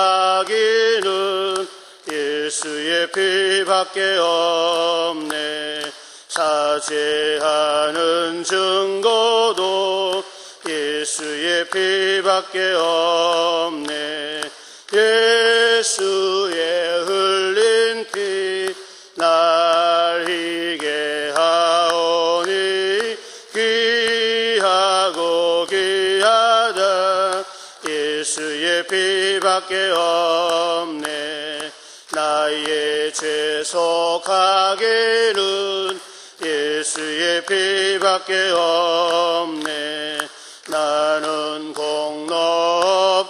정케하기는 예수의 피밖에 없네. 사죄하는 증거도 예수의 피밖에 없네. 예수의 흘린 피 날 희게 하오니 귀하고 귀하다. 예수의 피밖에 없네. 나의 죄 속하기는 예수의 피밖에 없네. 나는 공로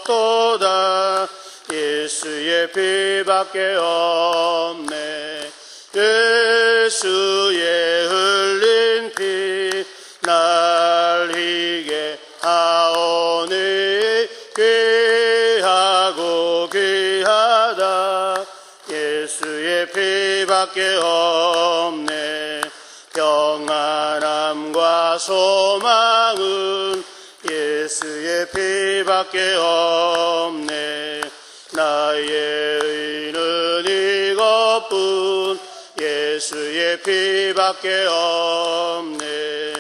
없도다. 예수의 피밖에 없네. 예수의 흘린 피 날 희게 하오니 귀하고 귀하다. 예수의 피밖에 없네. 평안함과 소망은 예수의 피밖에 없네. 나의 의는 이것뿐 예수의 피밖에 없네.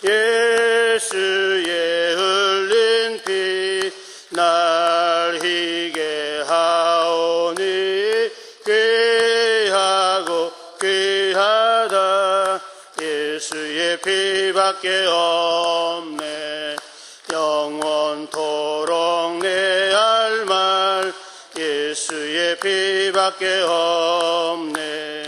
예수의 흘린 피 날 희게 하오니 귀하고 귀하다. 예수의 피밖에 없네. 영원토록 내 할 말 예수의 피밖에 없네.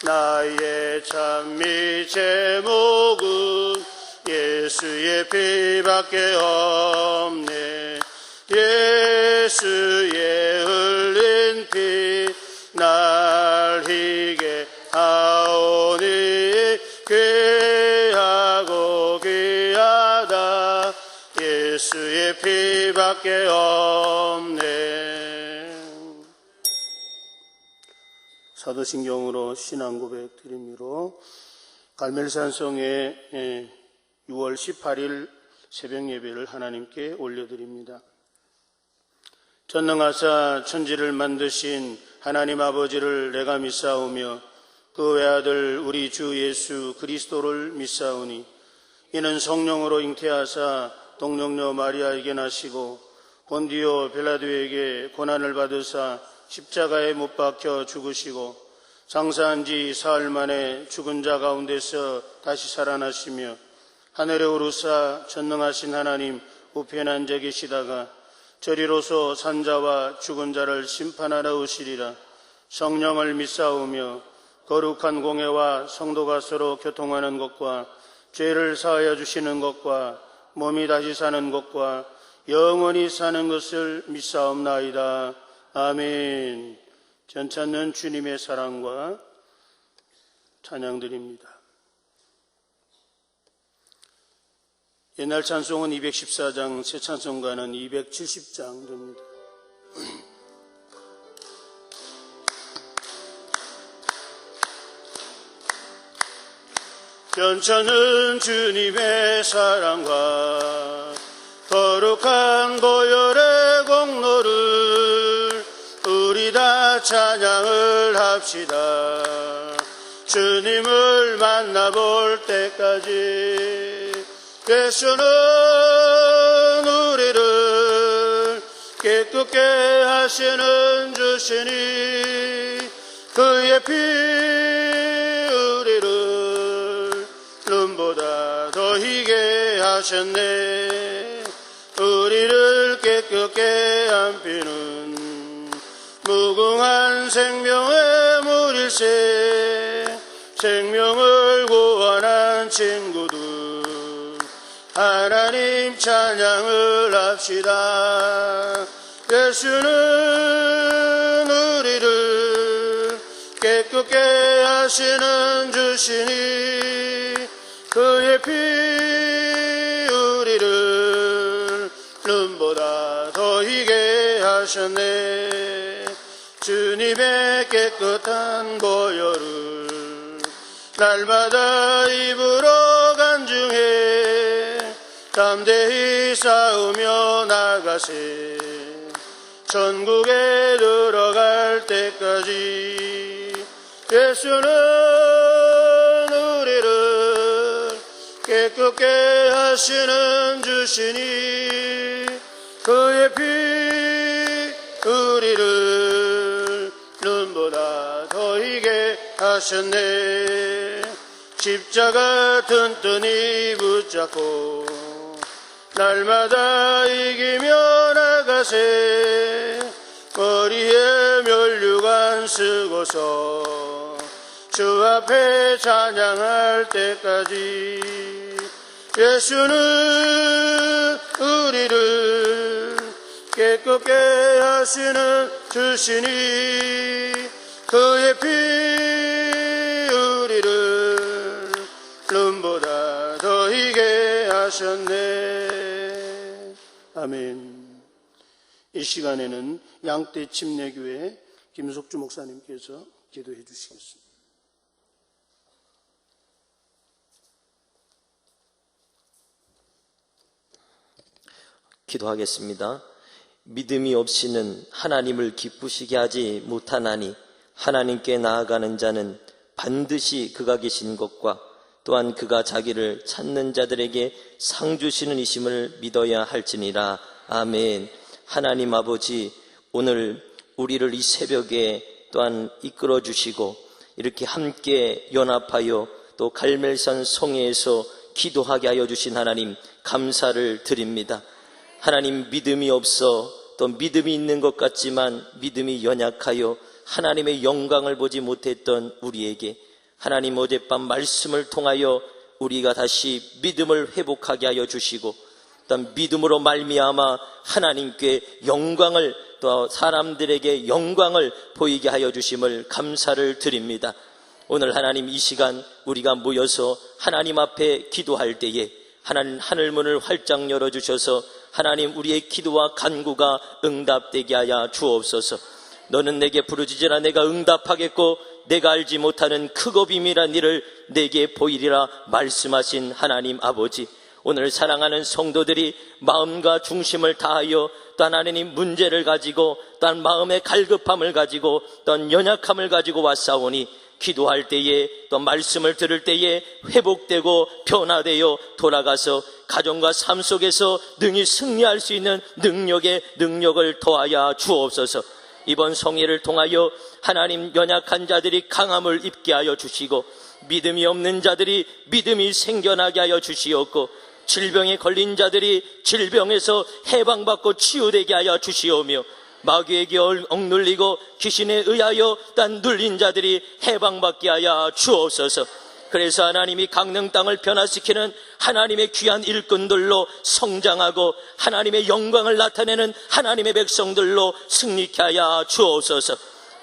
나의 찬미 제목은 예수의 피밖에 없네. 예수의 흘린 피 날 희게 하오니 귀하고 귀하다. 예수의 피밖에 없네. 사도신경으로 신앙고백 드림으로 갈멜산성의 6월 18일 새벽예배를 하나님께 올려드립니다. 전능하사 천지를 만드신 하나님 아버지를 내가 믿사오며 그 외아들 우리 주 예수 그리스도를 믿사오니 이는 성령으로 잉태하사 동정녀 마리아에게 나시고 본디오 빌라도에게 고난을 받으사 십자가에 못 박혀 죽으시고 장사한 지 사흘 만에 죽은 자 가운데서 다시 살아나시며 하늘에 오르사 전능하신 하나님 우편에 앉아 계시다가 저리로서 산자와 죽은 자를 심판하러 오시리라. 성령을 믿사오며 거룩한 공회와 성도가 서로 교통하는 것과 죄를 사하여 주시는 것과 몸이 다시 사는 것과 영원히 사는 것을 믿사옵나이다. 아멘. 전찾는 주님의 사랑과 찬양드립니다. 옛날 찬송은 214장, 새 찬송가는 270장 됩니다. 전차는 주님의 사랑과 거룩한 보혈의 공로를 우리 다 찬양을 합시다. 주님을 만나볼 때까지 예수는 우리를 깨끗게 하시는 주시니 그의 피 우리를 눈보다 더 희게 하셨네. 우리를 깨끗게 한 피는 무궁한 생명의 물일세. 생명을 구원한 친구들 하나님 찬양을 합시다. 예수는 우리를 깨끗게 하시는 주시니 그의 피 우리를 눈보다 더 희게 하셨네. 주님의 깨끗한 보혈을 날마다 입으로 간증해 담대히 싸우며 나가세. 천국에 들어갈 때까지 예수는 우리를 깨끗게 하시는 주시니 그의 피 우리를 눈보다 더 희게 하셨네. 십자가 튼튼히 붙잡고 날마다 이기며 나가세. 머리에 면류관 쓰고서 주 앞에 찬양할 때까지 예수는 우리를 깨끗게 하시는 주시니 그의 피 우리를 눈보다 더 희게 하셨네. 아멘. 이 시간에는 양떼 침례교회 김석주 목사님께서 기도해 주시겠습니다. 기도하겠습니다. 믿음이 없이는 하나님을 기쁘시게 하지 못하나니 하나님께 나아가는 자는 반드시 그가 계신 것과 또한 그가 자기를 찾는 자들에게 상 주시는 이심을 믿어야 할지니라. 아멘. 하나님 아버지, 오늘 우리를 이 새벽에 또한 이끌어 주시고 이렇게 함께 연합하여 또 갈멜산 성회에서 기도하게 하여 주신 하나님 감사를 드립니다. 하나님, 믿음이 없어 또 믿음이 있는 것 같지만 믿음이 연약하여 하나님의 영광을 보지 못했던 우리에게 하나님 어젯밤 말씀을 통하여 우리가 다시 믿음을 회복하게 하여 주시고 또 믿음으로 말미암아 하나님께 영광을 또 사람들에게 영광을 보이게 하여 주심을 감사를 드립니다. 오늘 하나님 이 시간 우리가 모여서 하나님 앞에 기도할 때에 하나님 하늘문을 활짝 열어주셔서 하나님 우리의 기도와 간구가 응답되게 하여 주옵소서. 너는 내게 부르짖으라 내가 응답하겠고 내가 알지 못하는 크고 비밀한 일을 내게 보이리라 말씀하신 하나님 아버지, 오늘 사랑하는 성도들이 마음과 중심을 다하여 또한 하나님 문제를 가지고 또한 마음의 갈급함을 가지고 또한 연약함을 가지고 왔사오니 기도할 때에 또 말씀을 들을 때에 회복되고 변화되어 돌아가서 가정과 삶 속에서 능히 승리할 수 있는 능력을 더하여 주옵소서. 이번 성회를 통하여 하나님 연약한 자들이 강함을 입게 하여 주시고 믿음이 없는 자들이 믿음이 생겨나게 하여 주시옵고 질병에 걸린 자들이 질병에서 해방받고 치유되게 하여 주시오며 마귀에게 억눌리고 귀신에 의하여 딴 눌린 자들이 해방받게 하여 주옵소서. 그래서 하나님이 강릉 땅을 변화시키는 하나님의 귀한 일꾼들로 성장하고 하나님의 영광을 나타내는 하나님의 백성들로 승리케 하여 주옵소서.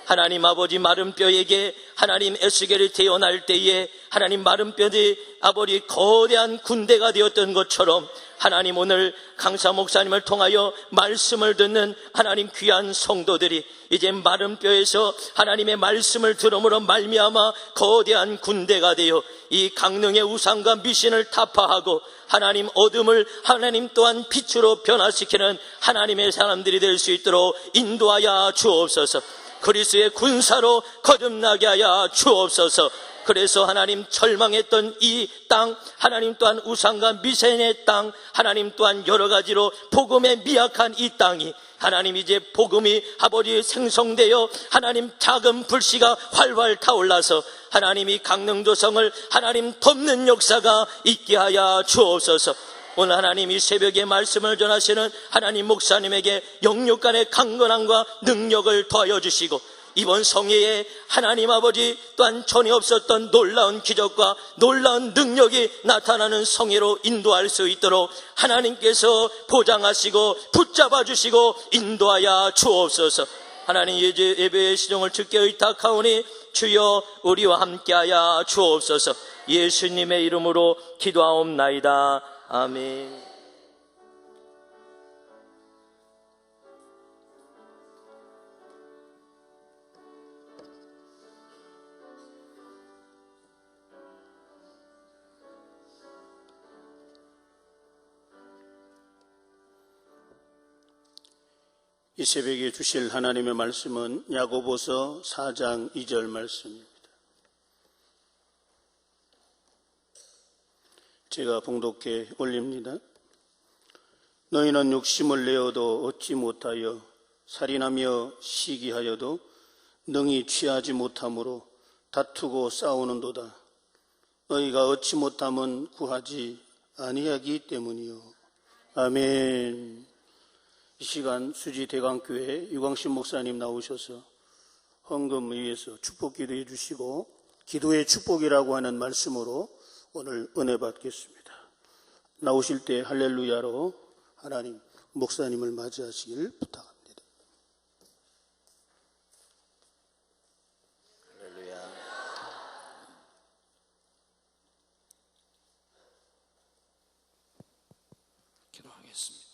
하나님 아버지, 마른 뼈에게 하나님 에스겔이 태어날 때에 하나님 마른 뼈들이 아버지 거대한 군대가 되었던 것처럼 하나님 오늘 강사 목사님을 통하여 말씀을 듣는 하나님 귀한 성도들이 이제 마른 뼈에서 하나님의 말씀을 들음으로 말미암아 거대한 군대가 되어 이 강릉의 우상과 미신을 타파하고 하나님 어둠을 하나님 또한 빛으로 변화시키는 하나님의 사람들이 될 수 있도록 인도하여 주옵소서. 그리스도의 군사로 거듭나게 하여 주옵소서. 그래서 하나님 절망했던 이 땅, 하나님 또한 우상과 미신의 땅, 하나님 또한 여러 가지로 복음에 미약한 이 땅이 하나님 이제 복음이 아버지 생성되어 하나님 작은 불씨가 활활 타올라서 하나님이 강릉도성을 하나님 덮는 역사가 있게 하여 주옵소서. 오늘 하나님 이 새벽에 말씀을 전하시는 하나님 목사님에게 영육간의 강건함과 능력을 더하여 주시고 이번 성회에 하나님 아버지 또한 전에 없었던 놀라운 기적과 놀라운 능력이 나타나는 성회로 인도할 수 있도록 하나님께서 보장하시고 붙잡아 주시고 인도하여 주옵소서. 하나님 예배의 시종을 주께 의탁하오니 주여 우리와 함께하여 주옵소서. 예수님의 이름으로 기도하옵나이다. 아멘. 이 새벽에 주실 하나님의 말씀은 야고보서 4장 2절 말씀입니다. 제가 봉독해 올립니다. 너희는 욕심을 내어도 얻지 못하여 살인하며 시기하여도 능히 취하지 못함으로 다투고 싸우는도다. 너희가 얻지 못함은 구하지 아니하기 때문이요. 아멘. 이 시간 수지 대강교회 유광신 목사님 나오셔서 헌금 위해서 축복 기도해 주시고 기도의 축복이라고 하는 말씀으로 오늘 은혜 받겠습니다. 나오실 때 할렐루야로 하나님 목사님을 맞이하시길 부탁합니다. 기도하겠습니다.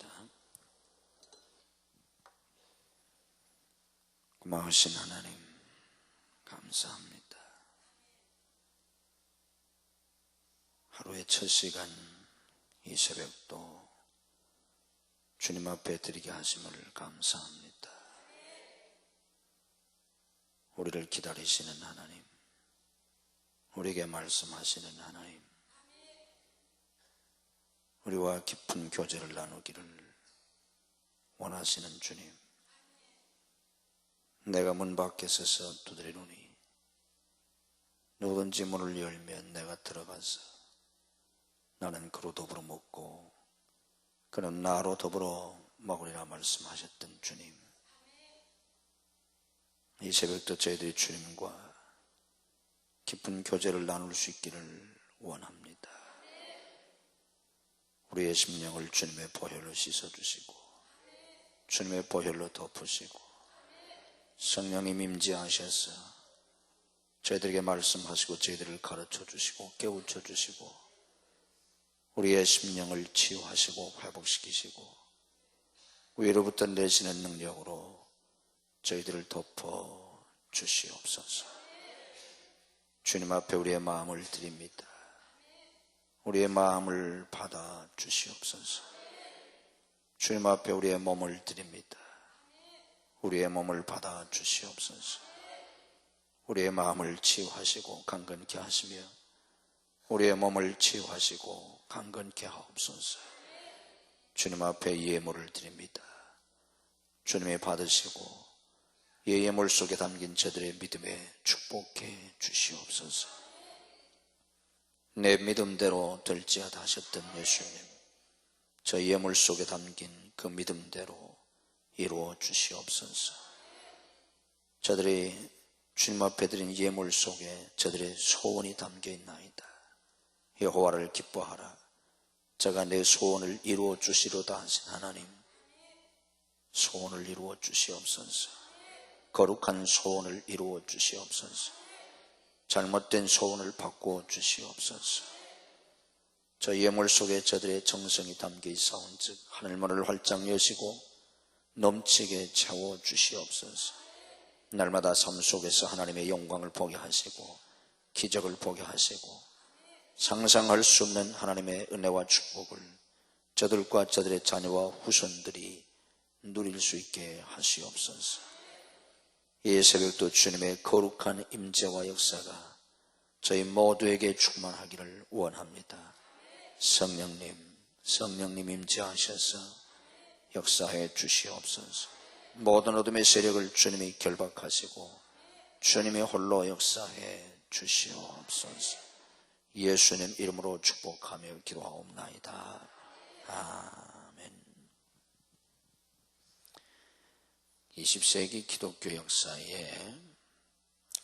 고마우신 하나님 감사합니다. 하루의 첫 시간 이 새벽도 주님 앞에 드리게 하심을 감사합니다. 우리를 기다리시는 하나님, 우리에게 말씀하시는 하나님, 우리와 깊은 교제를 나누기를 원하시는 주님, 내가 문 밖에 서서 두드리노니 누구든지 문을 열면 내가 들어가서 나는 그로 더불어 먹고 그는 나로 더불어 먹으리라 말씀하셨던 주님, 이 새벽도 저희들이 주님과 깊은 교제를 나눌 수 있기를 원합니다. 우리의 심령을 주님의 보혈로 씻어주시고 주님의 보혈로 덮으시고 성령님 임재하셔서 저희들에게 말씀하시고 저희들을 가르쳐 주시고 깨우쳐 주시고 우리의 심령을 치유하시고 회복시키시고 위로부터 내시는 능력으로 저희들을 덮어 주시옵소서. 주님 앞에 우리의 마음을 드립니다. 우리의 마음을 받아 주시옵소서. 주님 앞에 우리의 몸을 드립니다. 우리의 몸을 받아 주시옵소서. 우리의 마음을 치유하시고 강건케 하시며 우리의 몸을 치유하시고 강건케 하옵소서. 주님 앞에 예물을 드립니다. 주님이 받으시고 예물 속에 담긴 저들의 믿음에 축복해 주시옵소서. 내 믿음대로 될지어다 하셨던 예수님, 저 예물 속에 담긴 그 믿음대로 이루어 주시옵소서. 저들이 주님 앞에 드린 예물 속에 저들의 소원이 담겨 있나이다. 여호와를 기뻐하라. 제가 내 소원을 이루어 주시로다 하신 하나님, 소원을 이루어 주시옵소서. 거룩한 소원을 이루어 주시옵소서. 잘못된 소원을 바꾸어 주시옵소서. 저 예물 속에 저들의 정성이 담겨 있사온즉 하늘문을 활짝 여시고 넘치게 채워 주시옵소서. 날마다 삶 속에서 하나님의 영광을 보게 하시고 기적을 보게 하시고 상상할 수 없는 하나님의 은혜와 축복을 저들과 저들의 자녀와 후손들이 누릴 수 있게 하시옵소서. 이 새벽도 주님의 거룩한 임재와 역사가 저희 모두에게 충만하기를 원합니다. 성령님 임재하셔서 역사해 주시옵소서. 모든 어둠의 세력을 주님이 결박하시고 주님이 홀로 역사해 주시옵소서. 예수님 이름으로 축복하며 기도하옵나이다. 아멘. 20세기 기독교 역사에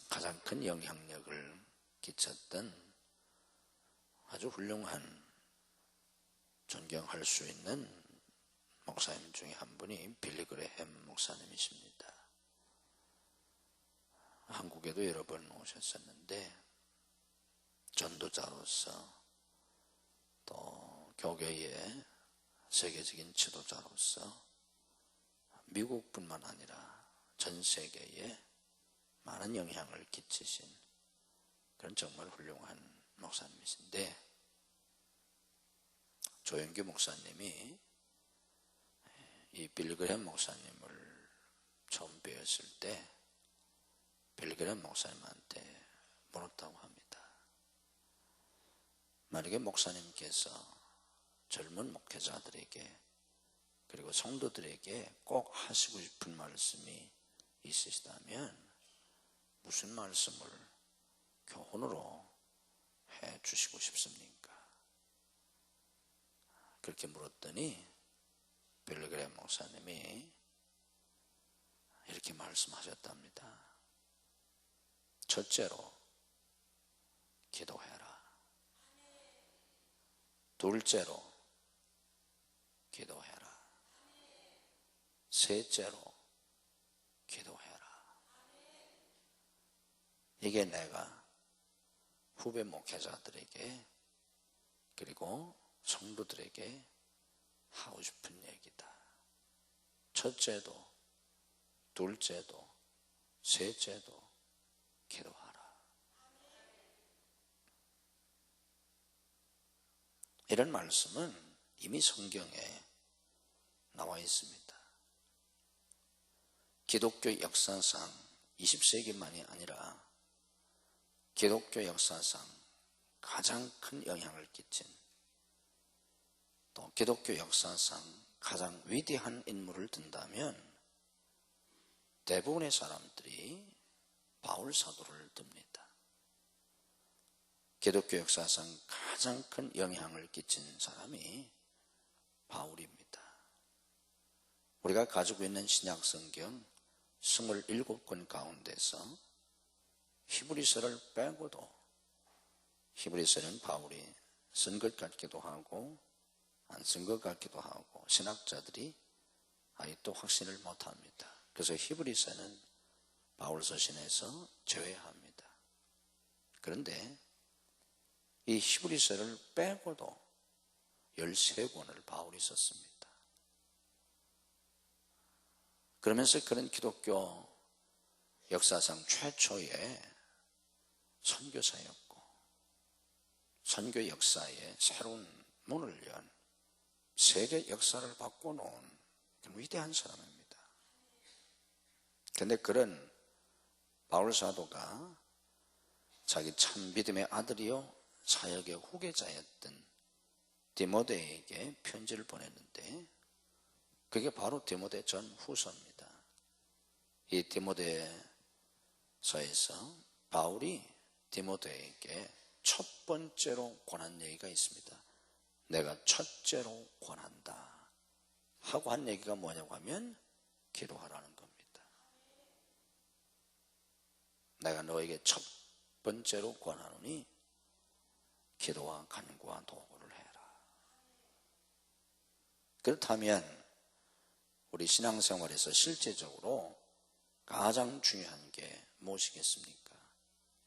가장 큰 영향력을 끼쳤던 아주 훌륭한 존경할 수 있는 목사님 중에 한 분이 빌리 그레햄 목사님이십니다. 한국에도 여러 번 오셨었는데 전도자로서 또 교계의 세계적인 지도자로서 미국뿐만 아니라 전 세계에 많은 영향을 끼치신 그런 정말 훌륭한 목사님이신데, 조영규 목사님이 이 빌리 그레햄 목사님을 처음 배웠을 때 빌리그램 목사님한테 물었다고 합니다. 만약에 목사님께서 젊은 목회자들에게 그리고 성도들에게 꼭 하시고 싶은 말씀이 있으시다면 무슨 말씀을 교훈으로 해 주시고 싶습니까? 그렇게 물었더니 빌리그램 목사님이 이렇게 말씀하셨답니다. 첫째로 기도해라. 둘째로 기도해라. 셋째로 기도해라. 이게 내가 후배 목회자들에게 그리고 성도들에게 하고 싶은 얘기다. 첫째도 둘째도 셋째도 기도하라. 이런 말씀은 이미 성경에 나와 있습니다. 기독교 역사상 20세기만이 아니라 기독교 역사상 가장 큰 영향을 끼친 또 기독교 역사상 가장 위대한 인물을 든다면 대부분의 사람들이 바울 사도를 듭니다. 기독교 역사상 가장 큰 영향을 끼친 사람이 바울입니다. 우리가 가지고 있는 신약 성경 27권 가운데서 히브리서를 빼고도 히브리서는 바울이 쓴 것 같기도 하고 안 쓴 것 같기도 하고 신학자들이 아직도 확신을 못합니다. 그래서 히브리서는 바울 서신에서 제외합니다. 그런데 이 히브리서를 빼고도 13권을 바울이 썼습니다. 그러면서 그런 기독교 역사상 최초의 선교사였고 선교 역사에 새로운 문을 연 세계 역사를 바꿔놓은 위대한 사람입니다. 그런데 그런 바울 사도가 자기 참 믿음의 아들이요 사역의 후계자였던 디모데에게 편지를 보냈는데 그게 바로 디모데 전 후서입니다. 이 디모데서에서 바울이 디모데에게 첫 번째로 권한 얘기가 있습니다. 내가 첫째로 권한다 하고 한 얘기가 뭐냐고 하면 기도하라는 겁니다. 내가 너에게 첫 번째로 권하노니 기도와 간구와 도구를 해라. 그렇다면 우리 신앙생활에서 실제적으로 가장 중요한 게 무엇이겠습니까?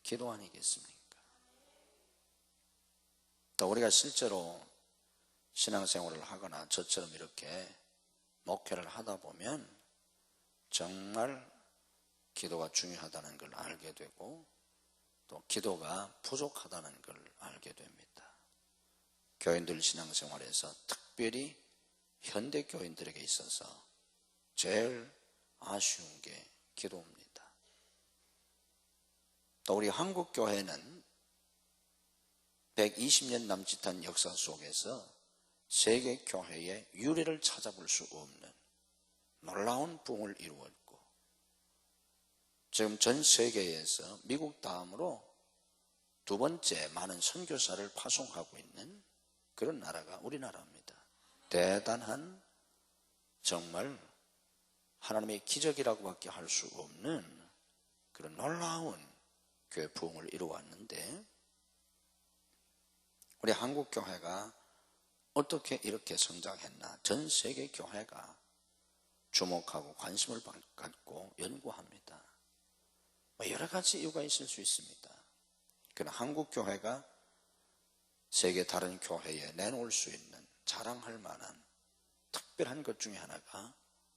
기도 아니겠습니까? 또 우리가 실제로 신앙생활을 하거나 저처럼 이렇게 목회를 하다 보면 정말 기도가 중요하다는 걸 알게 되고 또 기도가 부족하다는 걸 알게 됩니다. 교인들 신앙생활에서 특별히 현대 교인들에게 있어서 제일 아쉬운 게 기도입니다. 또 우리 한국 교회는 120년 남짓한 역사 속에서 세계 교회의 유래를 찾아볼 수 없는 놀라운 부흥을 이루었고 지금 전 세계에서 미국 다음으로 두 번째 많은 선교사를 파송하고 있는 그런 나라가 우리나라입니다. 대단한 정말 하나님의 기적이라고밖에 할 수 없는 그런 놀라운 교회 부흥을 이루어왔는데 우리 한국 교회가 어떻게 이렇게 성장했나 전 세계 교회가 주목하고 관심을 갖고 연구합니다. 여러 가지 이유가 있을 수 있습니다. 그러나 한국 교회가 세계 다른 교회에 내놓을 수 있는 자랑할 만한 특별한 것 중에 하나가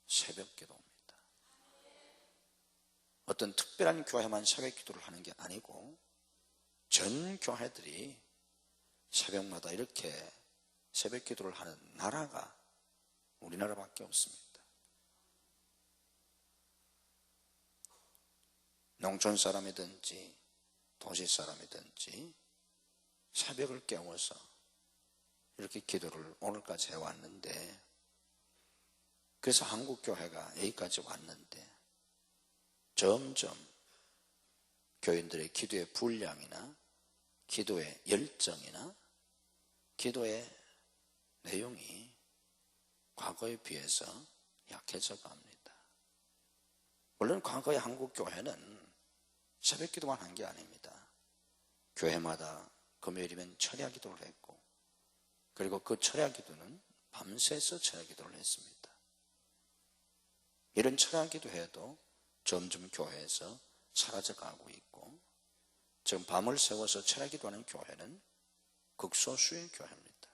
새벽 기도입니다. 어떤 특별한 교회만 새벽 기도를 하는 게 아니고 전 교회들이 새벽마다 이렇게 새벽 기도를 하는 나라가 우리나라밖에 없습니다. 농촌 사람이든지 도시 사람이든지 새벽을 깨워서 이렇게 기도를 오늘까지 해왔는데, 그래서 한국교회가 여기까지 왔는데 점점 교인들의 기도의 분량이나 기도의 열정이나 기도의 내용이 과거에 비해서 약해져 갑니다. 물론 과거의 한국교회는 새벽 기도만 한 게 아닙니다. 교회마다 금요일이면 철야 기도를 했고, 그리고 그 철야 기도는 밤새서 철야 기도를 했습니다. 이런 철야 기도해도 점점 교회에서 사라져가고 있고, 지금 밤을 새워서 철야 기도하는 교회는 극소수의 교회입니다.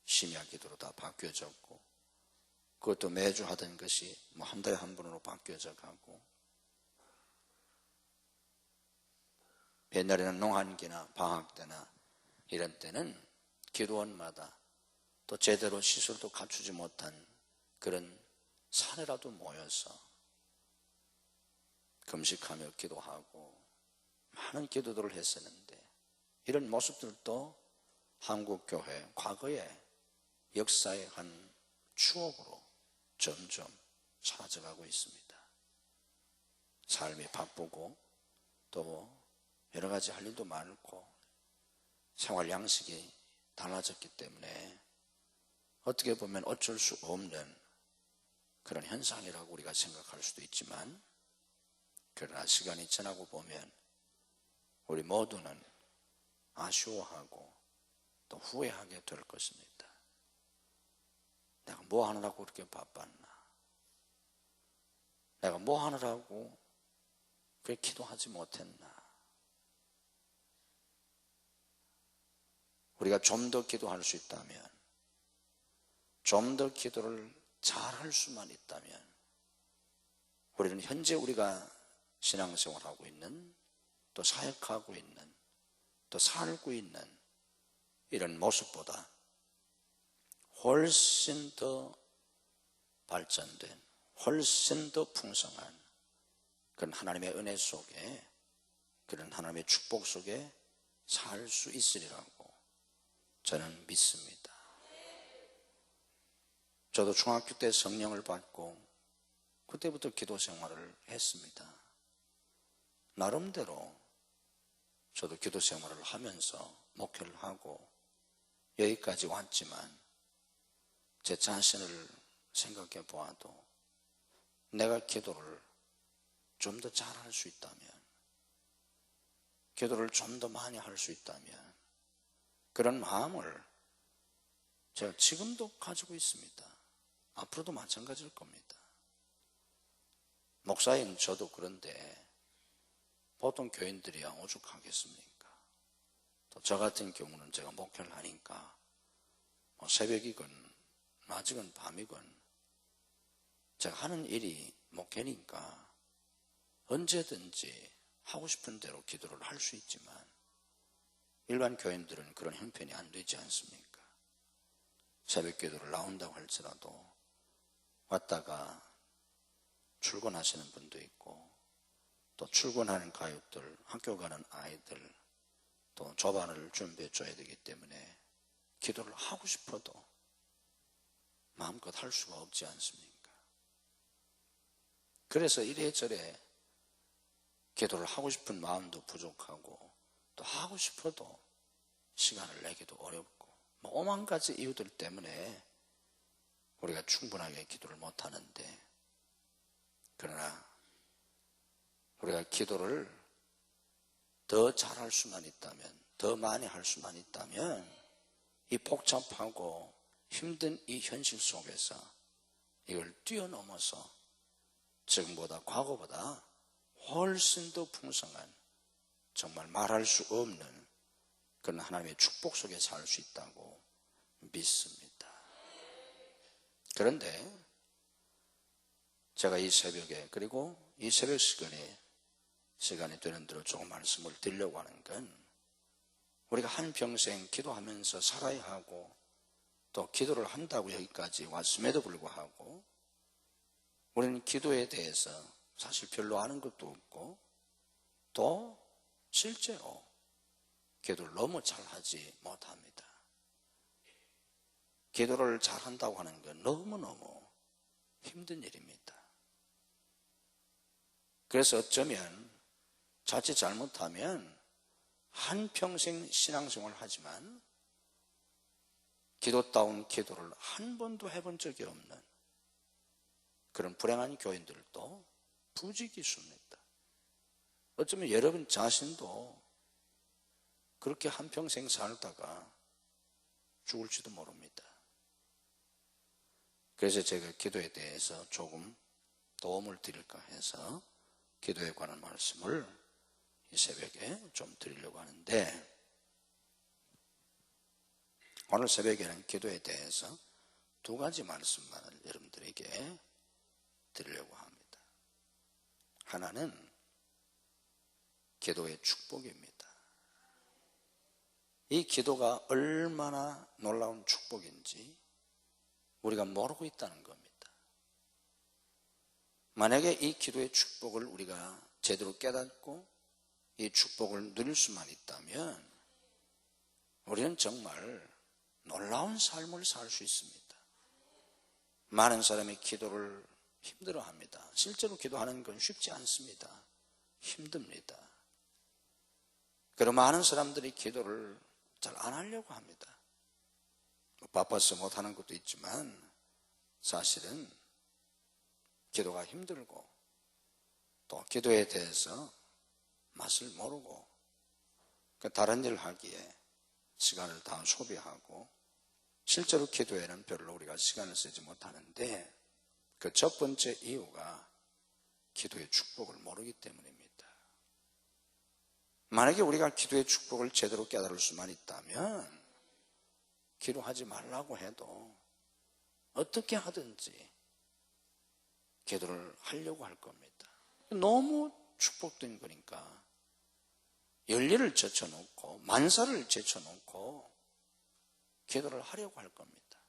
심야 기도로 다 바뀌어졌고, 그것도 매주 하던 것이 뭐 한 달에 한 번으로 바뀌어져 가고, 옛날에는 농한기나 방학 때나 이런 때는 기도원마다 또 제대로 시설도 갖추지 못한 그런 사내라도 모여서 금식하며 기도하고 많은 기도들을 했었는데, 이런 모습들도 한국교회 과거의 역사의 한 추억으로 점점 사라져가고 있습니다. 삶이 바쁘고 또 여러 가지 할 일도 많고 생활 양식이 달라졌기 때문에 어떻게 보면 어쩔 수 없는 그런 현상이라고 우리가 생각할 수도 있지만, 그러나 시간이 지나고 보면 우리 모두는 아쉬워하고 또 후회하게 될 것입니다. 내가 뭐 하느라고 그렇게 바빴나? 내가 뭐 하느라고 그렇게 기도하지 못했나? 우리가 좀 더 기도할 수 있다면, 좀 더 기도를 잘할 수만 있다면, 우리는 현재 우리가 신앙생활하고 있는, 또 사역하고 있는, 또 살고 있는 이런 모습보다 훨씬 더 발전된, 훨씬 더 풍성한 그런 하나님의 은혜 속에, 그런 하나님의 축복 속에 살 수 있으리라고 저는 믿습니다. 저도 중학교 때 성령을 받고 그때부터 기도 생활을 했습니다. 나름대로 저도 기도 생활을 하면서 목회를 하고 여기까지 왔지만, 제 자신을 생각해 보아도 내가 기도를 좀 더 잘할 수 있다면, 기도를 좀 더 많이 할 수 있다면, 그런 마음을 제가 지금도 가지고 있습니다. 앞으로도 마찬가지일 겁니다. 목사인 저도 그런데 보통 교인들이야 오죽하겠습니까? 또 저 같은 경우는 제가 목회를 하니까 뭐 새벽이건 낮이건 밤이건 제가 하는 일이 목회니까 언제든지 하고 싶은 대로 기도를 할 수 있지만, 일반 교인들은 그런 형편이 안 되지 않습니까? 새벽 기도를 나온다고 할지라도 왔다가 출근하시는 분도 있고, 또 출근하는 가족들, 학교 가는 아이들, 또 조반을 준비해 줘야 되기 때문에 기도를 하고 싶어도 마음껏 할 수가 없지 않습니까? 그래서 이래저래 기도를 하고 싶은 마음도 부족하고, 또 하고 싶어도 시간을 내기도 어렵고, 뭐 오만 가지 이유들 때문에 우리가 충분하게 기도를 못하는데, 그러나 우리가 기도를 더 잘할 수만 있다면, 더 많이 할 수만 있다면, 이 복잡하고 힘든 이 현실 속에서 이걸 뛰어넘어서 지금보다, 과거보다 훨씬 더 풍성한, 정말 말할 수 없는 그런 하나님의 축복 속에 살 수 있다고 믿습니다. 그런데 제가 이 새벽에, 그리고 이 새벽 시간이 되는 대로 조금 말씀을 드리려고 하는 건, 우리가 한평생 기도하면서 살아야 하고 또 기도를 한다고 여기까지 왔음에도 불구하고 우리는 기도에 대해서 사실 별로 아는 것도 없고 또 실제로 기도를 너무 잘하지 못합니다. 기도를 잘한다고 하는 건 너무너무 힘든 일입니다. 그래서 어쩌면 자칫 잘못하면 한평생 신앙생활을 하지만 기도다운 기도를 한 번도 해본 적이 없는 그런 불행한 교인들도 부지기수입니다. 어쩌면 여러분 자신도 그렇게 한평생 살다가 죽을지도 모릅니다. 그래서 제가 기도에 대해서 조금 도움을 드릴까 해서 기도에 관한 말씀을 이 새벽에 좀 드리려고 하는데, 오늘 새벽에는 기도에 대해서 두 가지 말씀만을 여러분들에게 드리려고 합니다. 하나는 기도의 축복입니다. 이 기도가 얼마나 놀라운 축복인지 우리가 모르고 있다는 겁니다. 만약에 이 기도의 축복을 우리가 제대로 깨닫고 이 축복을 누릴 수만 있다면 우리는 정말 놀라운 삶을 살 수 있습니다. 많은 사람이 기도를 힘들어합니다. 실제로 기도하는 건 쉽지 않습니다. 힘듭니다. 그리고 많은 사람들이 기도를 잘 안 하려고 합니다. 바빠서 못하는 것도 있지만 사실은 기도가 힘들고 또 기도에 대해서 맛을 모르고 다른 일을 하기에 시간을 다 소비하고 실제로 기도에는 별로 우리가 시간을 쓰지 못하는데, 그 첫 번째 이유가 기도의 축복을 모르기 때문입니다. 만약에 우리가 기도의 축복을 제대로 깨달을 수만 있다면 기도하지 말라고 해도 어떻게 하든지 기도를 하려고 할 겁니다. 너무 축복된 거니까 열일을 제쳐놓고 만사를 제쳐놓고 기도를 하려고 할 겁니다.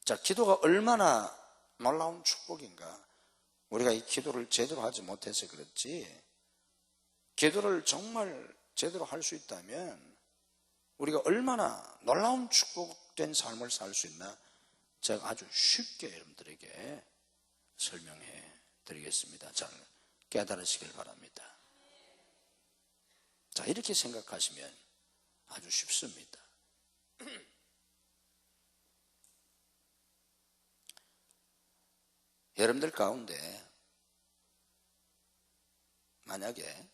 자, 기도가 얼마나 놀라운 축복인가. 우리가 이 기도를 제대로 하지 못해서 그렇지, 기도를 정말 제대로 할 수 있다면 우리가 얼마나 놀라운 축복된 삶을 살 수 있나, 제가 아주 쉽게 여러분들에게 설명해 드리겠습니다. 잘 깨달으시길 바랍니다. 자, 이렇게 생각하시면 아주 쉽습니다. 여러분들 가운데 만약에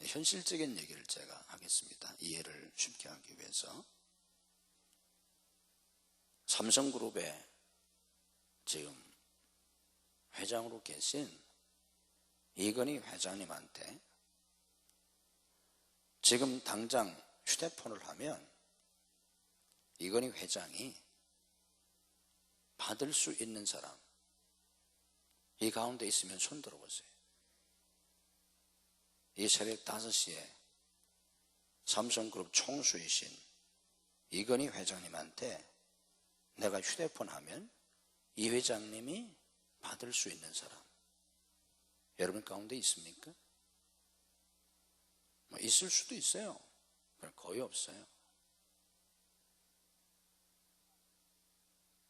현실적인 얘기를 제가 하겠습니다. 이해를 쉽게 하기 위해서. 삼성그룹의 지금 회장으로 계신 이건희 회장님한테 지금 당장 휴대폰을 하면 이건희 회장이 받을 수 있는 사람, 이 가운데 있으면 손 들어보세요. 이 새벽 5시에 삼성그룹 총수이신 이건희 회장님한테 내가 휴대폰 하면 이 회장님이 받을 수 있는 사람, 여러분 가운데 있습니까? 있을 수도 있어요. 거의 없어요.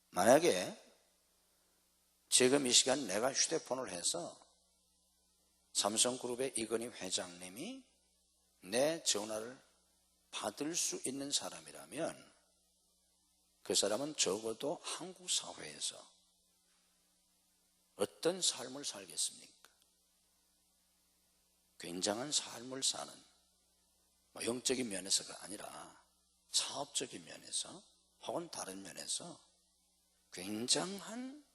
만약에 지금 이 시간 내가 휴대폰을 해서 삼성그룹의 이건희 회장님이 내 전화를 받을 수 있는 사람이라면 그 사람은 적어도 한국 사회에서 어떤 삶을 살겠습니까? 굉장한 삶을 사는, 영적인 면에서가 아니라 사업적인 면에서 혹은 다른 면에서 굉장한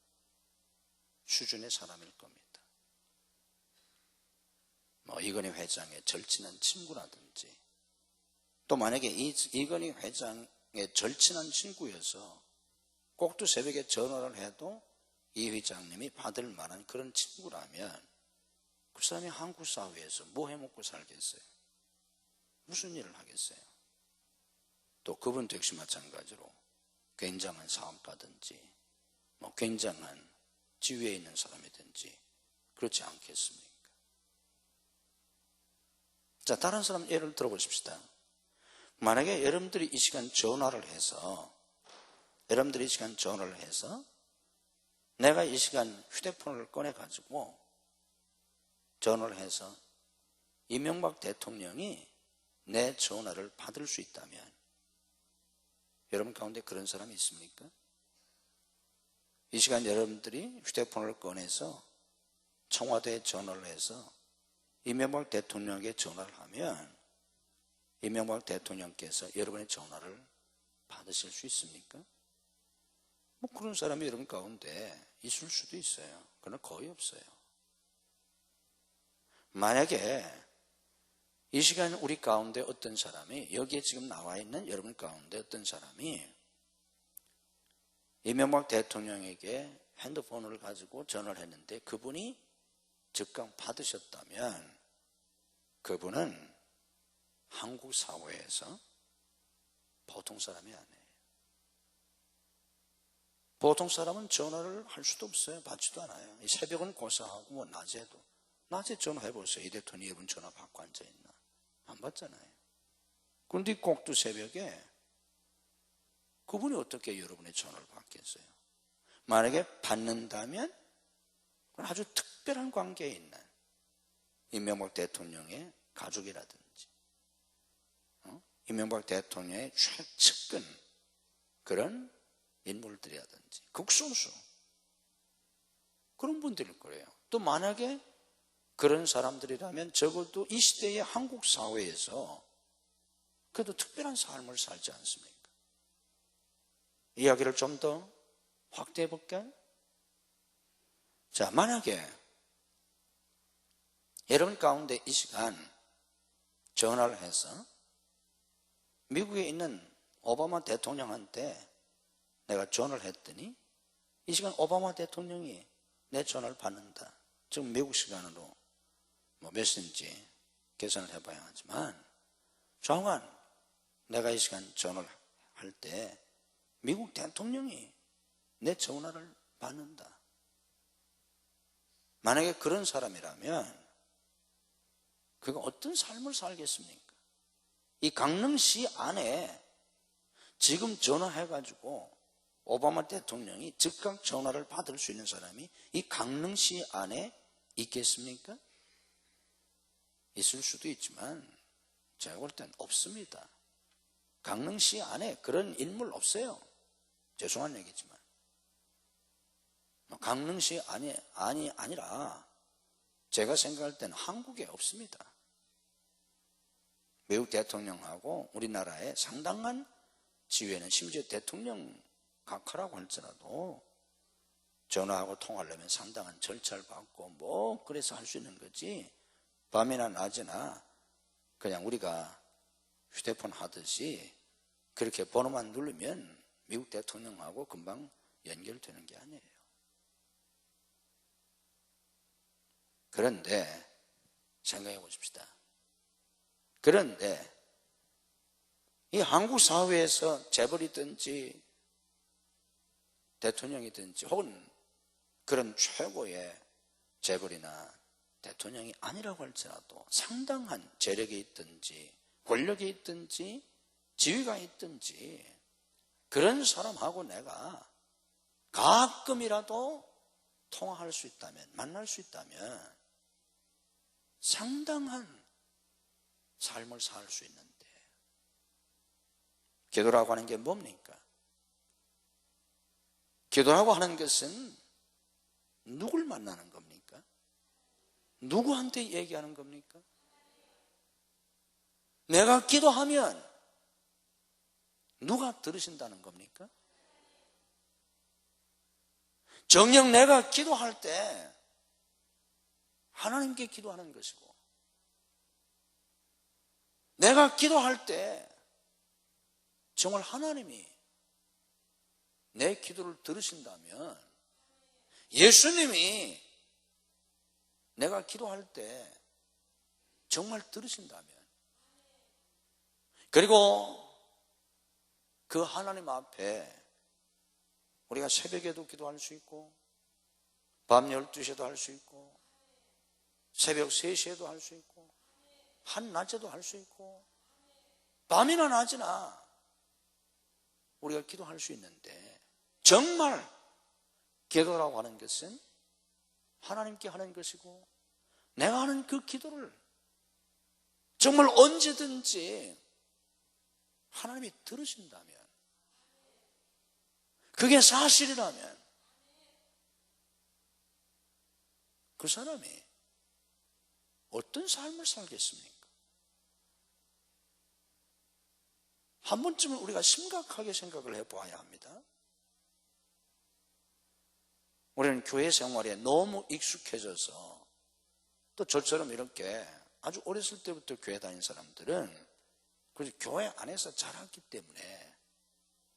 수준의 사람일 겁니다. 이건희 회장의 절친한 친구라든지, 또 만약에 이건희 회장의 절친한 친구여서 꼭두 새벽에 전화를 해도 이 회장님이 받을 만한 그런 친구라면 그 사람이 한국 사회에서 뭐 해먹고 살겠어요? 무슨 일을 하겠어요? 또 그분도 역시 마찬가지로 굉장한 사업가든지 굉장한 지위에 있는 사람이든지 그렇지 않겠습니까? 자, 다른 사람 예를 들어보십시다. 만약에 여러분들이 이 시간 전화를 해서 내가 이 시간 휴대폰을 꺼내가지고 전화를 해서 이명박 대통령이 내 전화를 받을 수 있다면 여러분 가운데 그런 사람이 있습니까? 이 시간 여러분들이 휴대폰을 꺼내서 청와대에 전화를 해서 이명박 대통령에게 전화를 하면 이명박 대통령께서 여러분의 전화를 받으실 수 있습니까? 뭐 그런 사람이 여러분 가운데 있을 수도 있어요. 그러나 거의 없어요. 만약에 이 시간 우리 가운데 어떤 사람이, 여기에 지금 나와 있는 여러분 가운데 어떤 사람이 이명박 대통령에게 핸드폰을 가지고 전화를 했는데 그분이 즉각 받으셨다면 그분은 한국 사회에서 보통 사람이 아니에요. 보통 사람은 전화를 할 수도 없어요. 받지도 않아요. 새벽은 고사하고 뭐 낮에 전화해보세요. 이 대통령이 여러분 전화 받고 앉아있나? 안 받잖아요. 그런데 꼭두 새벽에 그분이 어떻게 여러분의 전화를 받겠어요? 만약에 받는다면 그건 아주 특별한 관계에 있는 이명박 대통령의 가족이라든지 이명박 대통령의 최측근 그런 인물들이라든지 극소수 그런 분들일 거예요. 또 만약에 그런 사람들이라면 적어도 이 시대의 한국 사회에서 그래도 특별한 삶을 살지 않습니까? 이야기를 좀 더 확대해 볼까요? 자, 만약에 여러분 가운데 이 시간 전화를 해서 미국에 있는 오바마 대통령한테 내가 전화를 했더니 이 시간 오바마 대통령이 내 전화를 받는다. 지금 미국 시간으로 몇 시인지 계산을 해봐야 하지만 조만간 내가 이 시간 전화를 할 때 미국 대통령이 내 전화를 받는다. 만약에 그런 사람이라면 그가 어떤 삶을 살겠습니까? 이 강릉시 안에 지금 전화해가지고 오바마 대통령이 즉각 전화를 받을 수 있는 사람이 이 강릉시 안에 있겠습니까? 있을 수도 있지만 제가 볼 땐 없습니다. 강릉시 안에 그런 인물 없어요. 죄송한 얘기지만 강릉시 아니라 제가 생각할 때는 한국에 없습니다. 미국 대통령하고 우리나라의 상당한 지위에는 심지어 대통령 각하라고 할지라도 전화하고 통화하려면 상당한 절차를 받고 그래서 할 수 있는 거지 밤이나 낮이나 그냥 우리가 휴대폰 하듯이 그렇게 번호만 누르면 미국 대통령하고 금방 연결되는 게 아니에요. 그런데 생각해 보십시다. 그런데 이 한국 사회에서 재벌이든지 대통령이든지 혹은 그런 최고의 재벌이나 대통령이 아니라고 할지라도 상당한 재력이 있든지 권력이 있든지 지위가 있든지 그런 사람하고 내가 가끔이라도 통화할 수 있다면, 만날 수 있다면 상당한 삶을 살 수 있는데 기도라고 하는 게 뭡니까? 기도라고 하는 것은 누굴 만나는 겁니까? 누구한테 얘기하는 겁니까? 내가 기도하면 누가 들으신다는 겁니까? 정녕 내가 기도할 때 하나님께 기도하는 것이고 내가 기도할 때 정말 하나님이 내 기도를 들으신다면 예수님이 내가 기도할 때 정말 들으신다면 그리고 그 하나님 앞에 우리가 새벽에도 기도할 수 있고 밤 12시에도 할 수 있고 새벽 3시에도 할 수 있고 한낮에도 할 수 있고 밤이나 낮이나 우리가 기도할 수 있는데, 정말 기도라고 하는 것은 하나님께 하는 것이고, 내가 하는 그 기도를 정말 언제든지 하나님이 들으신다면, 그게 사실이라면 그 사람이 어떤 삶을 살겠습니까? 한 번쯤은 우리가 심각하게 생각을 해보아야 합니다. 우리는 교회 생활에 너무 익숙해져서, 또 저처럼 이렇게 아주 어렸을 때부터 교회 다닌 사람들은 그래서 교회 안에서 자랐기 때문에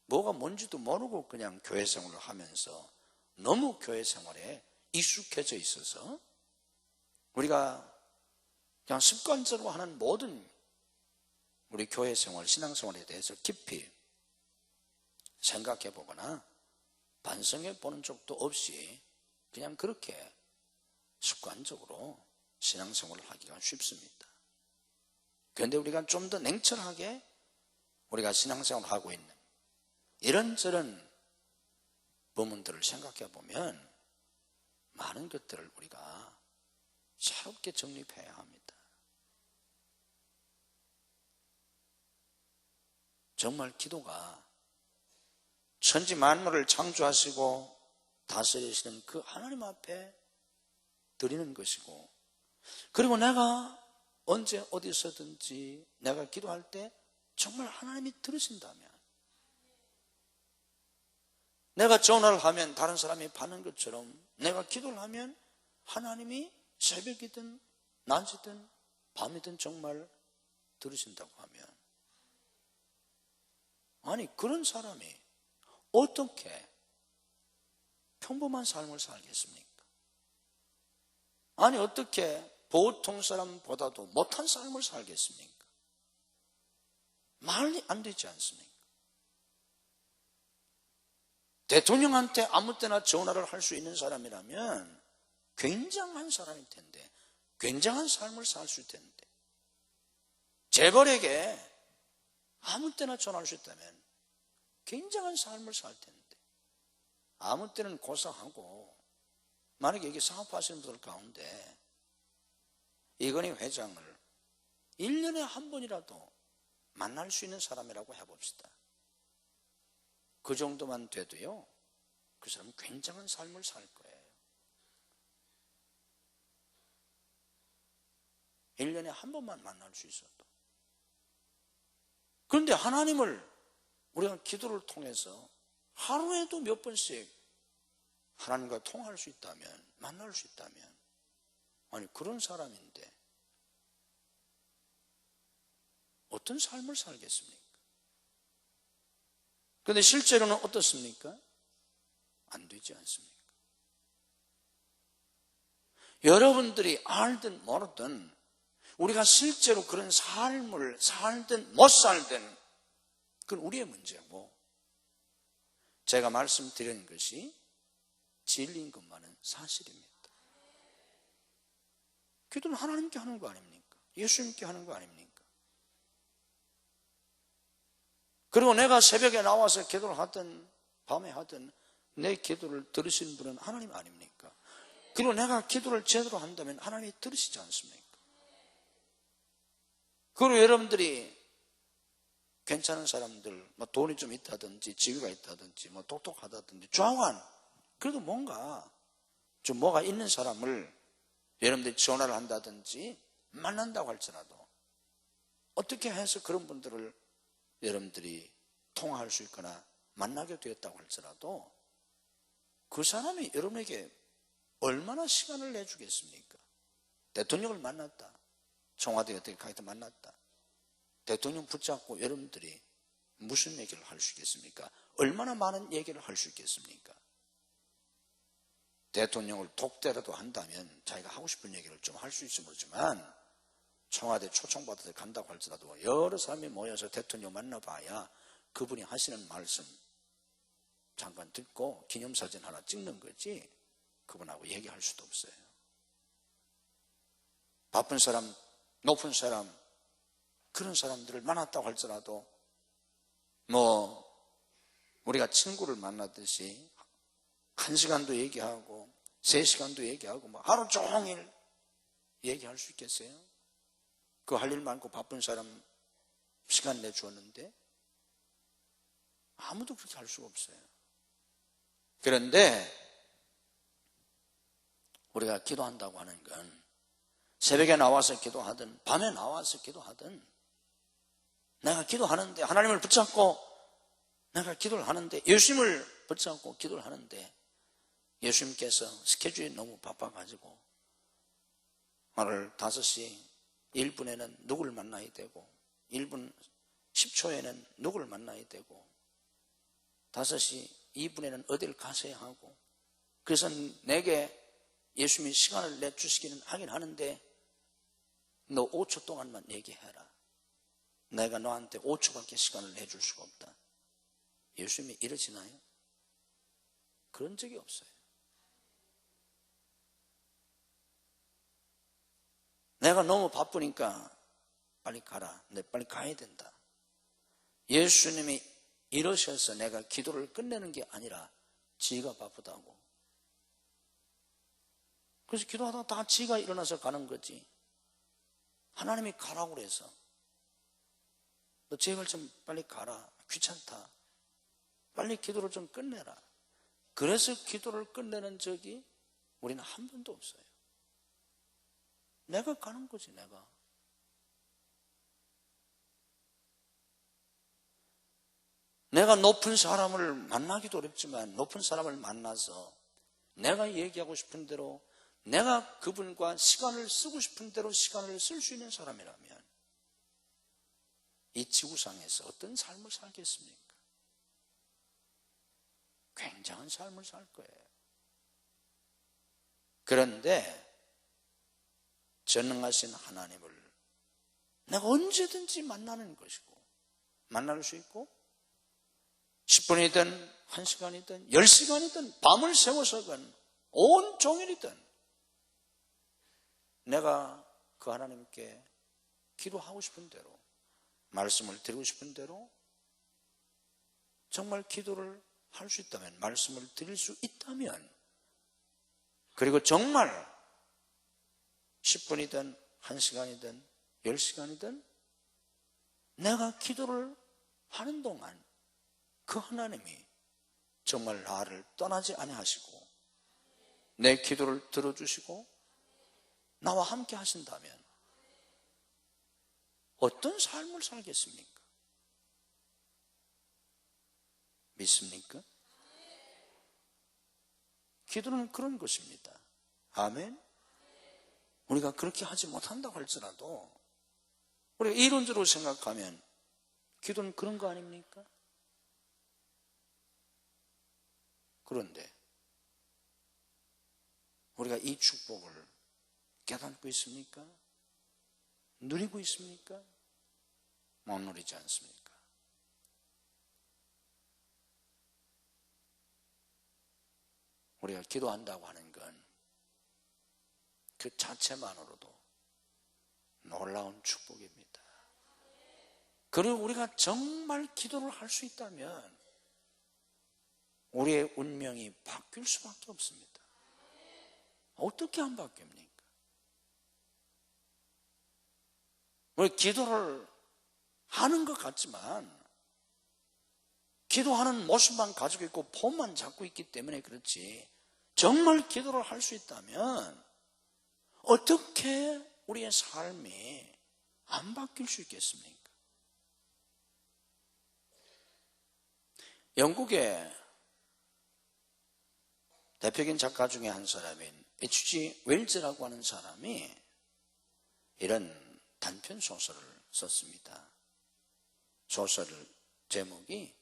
뭐가 뭔지도 모르고 그냥 교회 생활을 하면서 너무 교회 생활에 익숙해져 있어서 우리가 그냥 습관적으로 하는 모든 우리 교회 생활, 신앙생활에 대해서 깊이 생각해 보거나 반성해 보는 적도 없이 그냥 그렇게 습관적으로 신앙생활을 하기가 쉽습니다. 그런데 우리가 좀 더 냉철하게 우리가 신앙생활을 하고 있는 이런저런 부분들을 생각해 보면 많은 것들을 우리가 새롭게 정립해야 합니다. 정말 기도가 천지 만물을 창조하시고 다스리시는 그 하나님 앞에 드리는 것이고, 그리고 내가 언제 어디서든지 내가 기도할 때 정말 하나님이 들으신다면, 내가 전화를 하면 다른 사람이 받는 것처럼 내가 기도를 하면 하나님이 새벽이든 낮이든 밤이든 정말 들으신다고 하면, 아니 그런 사람이 어떻게 평범한 삶을 살겠습니까? 아니 어떻게 보통 사람보다도 못한 삶을 살겠습니까? 말이 안 되지 않습니까? 대통령한테 아무 때나 전화를 할 수 있는 사람이라면 굉장한 사람일 텐데, 굉장한 삶을 살 수 있을 텐데, 재벌에게 아무 때나 전화할 수 있다면 굉장한 삶을 살 텐데, 아무 때는 고사하고, 만약에 여기 사업하시는 분들 가운데 이건희 회장을 1년에 한 번이라도 만날 수 있는 사람이라고 해봅시다. 그 정도만 돼도요, 그 사람은 굉장한 삶을 살 거예요. 1년에 한 번만 만날 수 있어도. 그런데 하나님을 우리가 기도를 통해서 하루에도 몇 번씩 하나님과 통화할 수 있다면, 만날 수 있다면, 아니 그런 사람인데 어떤 삶을 살겠습니까? 그런데 실제로는 어떻습니까? 안 되지 않습니까? 여러분들이 알든 모르든 우리가 실제로 그런 삶을 살든 못 살든 그건 우리의 문제고, 제가 말씀드리는 것이 진리인 것만은 사실입니다. 기도는 하나님께 하는 거 아닙니까? 예수님께 하는 거 아닙니까? 그리고 내가 새벽에 나와서 기도를 하든 밤에 하든 내 기도를 들으시는 분은 하나님 아닙니까? 그리고 내가 기도를 제대로 한다면 하나님이 들으시지 않습니까? 그리고 여러분들이 괜찮은 사람들, 뭐 돈이 좀 있다든지 지위가 있다든지 뭐 똑똑하다든지 조용한, 그래도 뭔가 좀 뭐가 있는 사람을 여러분들이 전화를 한다든지 만난다고 할지라도, 어떻게 해서 그런 분들을 여러분들이 통화할 수 있거나 만나게 되었다고 할지라도 그 사람이 여러분에게 얼마나 시간을 내주겠습니까? 대통령을 만났다, 청와대 어떻게 가서 만났다, 대통령 붙잡고 여러분들이 무슨 얘기를 할 수 있겠습니까? 얼마나 많은 얘기를 할 수 있겠습니까? 대통령을 독대라도 한다면 자기가 하고 싶은 얘기를 좀 할 수 있으면 모르지만, 청와대 초청받아서 간다고 할지라도 여러 사람이 모여서 대통령 만나봐야 그분이 하시는 말씀 잠깐 듣고 기념사진 하나 찍는 거지 그분하고 얘기할 수도 없어요. 바쁜 사람, 높은 사람, 그런 사람들을 만났다고 할지라도 우리가 친구를 만나듯이 1시간도 얘기하고 3시간도 얘기하고 하루 종일 얘기할 수 있겠어요? 그 할 일 많고 바쁜 사람 시간 내주었는데 아무도 그렇게 할 수가 없어요. 그런데 우리가 기도한다고 하는 건 새벽에 나와서 기도하든 밤에 나와서 기도하든 내가 기도하는데 하나님을 붙잡고 내가 기도를 하는데 예수님을 붙잡고 기도를 하는데 예수님께서 스케줄이 너무 바빠가지고 오늘 5시 1분에는 누구를 만나야 되고 1분 10초에는 누구를 만나야 되고 5시 2분에는 어딜 가셔야 하고 그래서 내게 예수님이 시간을 내주시기는 하긴 하는데 너 5초 동안만 얘기해라. 내가 너한테 5초밖에 시간을 내줄 수가 없다. 예수님이 이러시나요? 그런 적이 없어요. 내가 너무 바쁘니까 빨리 가라. 내 빨리 가야 된다. 예수님이 이러셔서 내가 기도를 끝내는 게 아니라 지가 바쁘다고. 그래서 기도하다가 다 지가 일어나서 가는 거지. 하나님이 가라고 그래서 너 제발 좀 빨리 가라. 귀찮다. 빨리 기도를 좀 끝내라. 그래서 기도를 끝내는 적이 우리는 한 번도 없어요. 내가 가는 거지, 내가. 내가 높은 사람을 만나기도 어렵지만 높은 사람을 만나서 내가 얘기하고 싶은 대로 내가 그분과 시간을 쓰고 싶은 대로 시간을 쓸 수 있는 사람이라면 이 지구상에서 어떤 삶을 살겠습니까? 굉장한 삶을 살 거예요. 그런데 전능하신 하나님을 내가 언제든지 만나는 것이고 만날 수 있고 10분이든 1시간이든 10시간이든 밤을 새워서건 온 종일이든 내가 그 하나님께 기도하고 싶은 대로 말씀을 드리고 싶은 대로 정말 기도를 할 수 있다면 말씀을 드릴 수 있다면 그리고 정말 10분이든 1시간이든 10시간이든 내가 기도를 하는 동안 그 하나님이 정말 나를 떠나지 아니하시고 내 기도를 들어주시고 나와 함께 하신다면 어떤 삶을 살겠습니까? 믿습니까? 기도는 그런 것입니다. 아멘. 우리가 그렇게 하지 못한다고 할지라도 우리가 이론적으로 생각하면 기도는 그런 거 아닙니까? 그런데 우리가 이 축복을 깨닫고 있습니까? 누리고 있습니까? 못 누리지 않습니까? 우리가 기도한다고 하는 건 그 자체만으로도 놀라운 축복입니다. 그리고 우리가 정말 기도를 할 수 있다면 우리의 운명이 바뀔 수밖에 없습니다. 어떻게 안 바뀝니까? 우리 기도를 하는 것 같지만 기도하는 모습만 가지고 있고 폼만 잡고 있기 때문에 그렇지 정말 기도를 할 수 있다면 어떻게 우리의 삶이 안 바뀔 수 있겠습니까? 영국의 대표적인 작가 중에 한 사람인 H.G. 웰즈라고 하는 사람이 이런 단편 소설을 썼습니다. 소설 제목이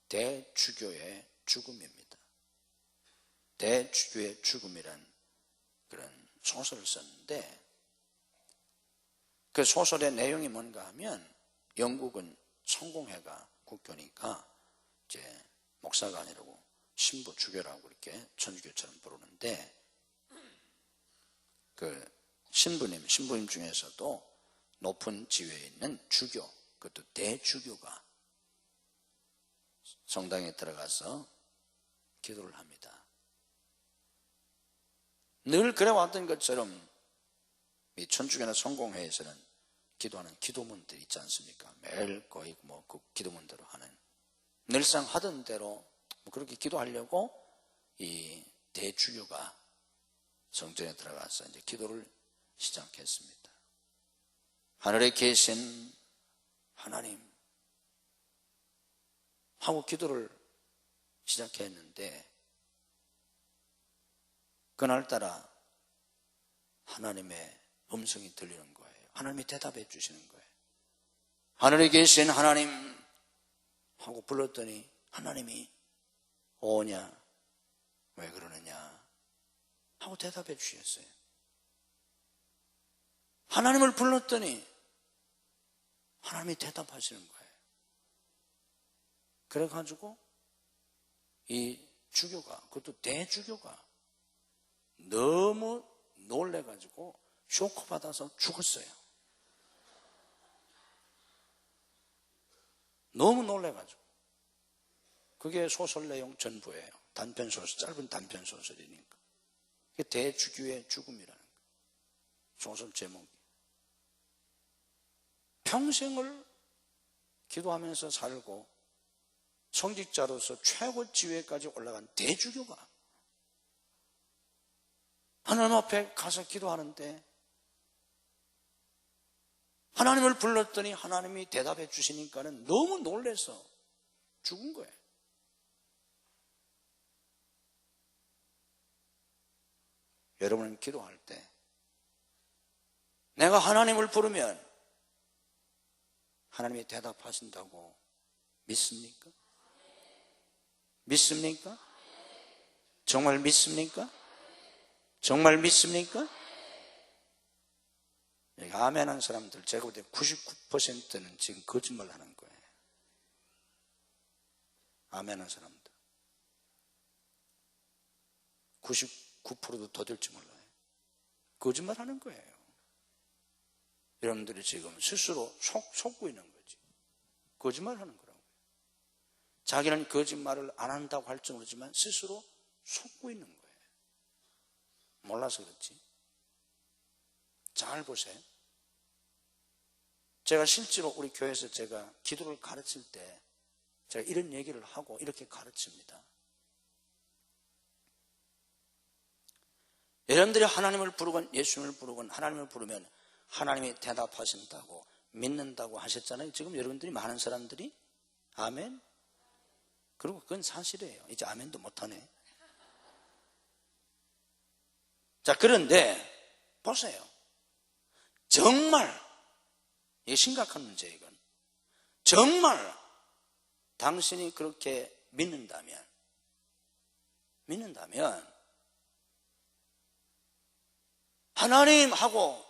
대주교의 죽음입니다. 대주교의 죽음이란 그런 소설을 썼는데 그 소설의 내용이 뭔가 하면 영국은 성공회가 국교니까 이제 목사가 아니라고 신부 주교라고 이렇게 천주교처럼 부르는데 그 신부님 중에서도 높은 지위에 있는 주교, 그것도 대주교가 성당에 들어가서 기도를 합니다. 늘 그래왔던 것처럼 이 천주교나 성공회에서는 기도하는 기도문들이 있지 않습니까? 매일 거의 그 기도문대로 하는, 늘상 하던 대로 그렇게 기도하려고 이 대주교가 성전에 들어가서 이제 기도를 시작했습니다. 하늘에 계신 하나님 하고 기도를 시작했는데, 그날따라 하나님의 음성이 들리는 거예요. 하나님이 대답해 주시는 거예요. 하늘에 계신 하나님 하고 불렀더니 하나님이 오냐, 왜 그러느냐 하고 대답해 주셨어요. 하나님을 불렀더니 하나님이 대답하시는 거예요. 그래가지고 이 주교가, 그것도 대주교가 너무 놀래가지고 쇼크 받아서 죽었어요. 너무 놀래가지고. 그게 소설 내용 전부예요. 단편 소설, 짧은 단편 소설이니까. 그게 대주교의 죽음이라는 거예요. 소설 제목이. 평생을 기도하면서 살고 성직자로서 최고 지위까지 올라간 대주교가 하나님 앞에 가서 기도하는데, 하나님을 불렀더니 하나님이 대답해 주시니까는 너무 놀라서 죽은 거예요. 여러분은 기도할 때 내가 하나님을 부르면 하나님이 대답하신다고 믿습니까? 믿습니까? 정말 믿습니까? 정말 믿습니까? 여기 아멘 한 사람들, 제가 볼 때 99%는 지금 거짓말 하는 거예요. 아멘 한 사람들 99%도 더 될지 몰라요. 거짓말 하는 거예요. 여러분들이 지금 스스로 속고 있는 거지. 거짓말 하는 거라고요. 자기는 거짓말을 안 한다고 할 줄 모르지만 스스로 속고 있는 거예요. 몰라서 그렇지. 잘 보세요. 제가 실제로 우리 교회에서 제가 기도를 가르칠 때 제가 이런 얘기를 하고 이렇게 가르칩니다. 여러분들이 하나님을 부르건 예수님을 부르건 하나님을 부르면 하나님이 대답하신다고 믿는다고 하셨잖아요. 지금 여러분들이 많은 사람들이 아멘? 그리고 그건 사실이에요. 이제 아멘도 못하네. 자, 그런데 보세요. 정말 이게 심각한 문제예요. 이건 정말 당신이 그렇게 믿는다면 하나님 하고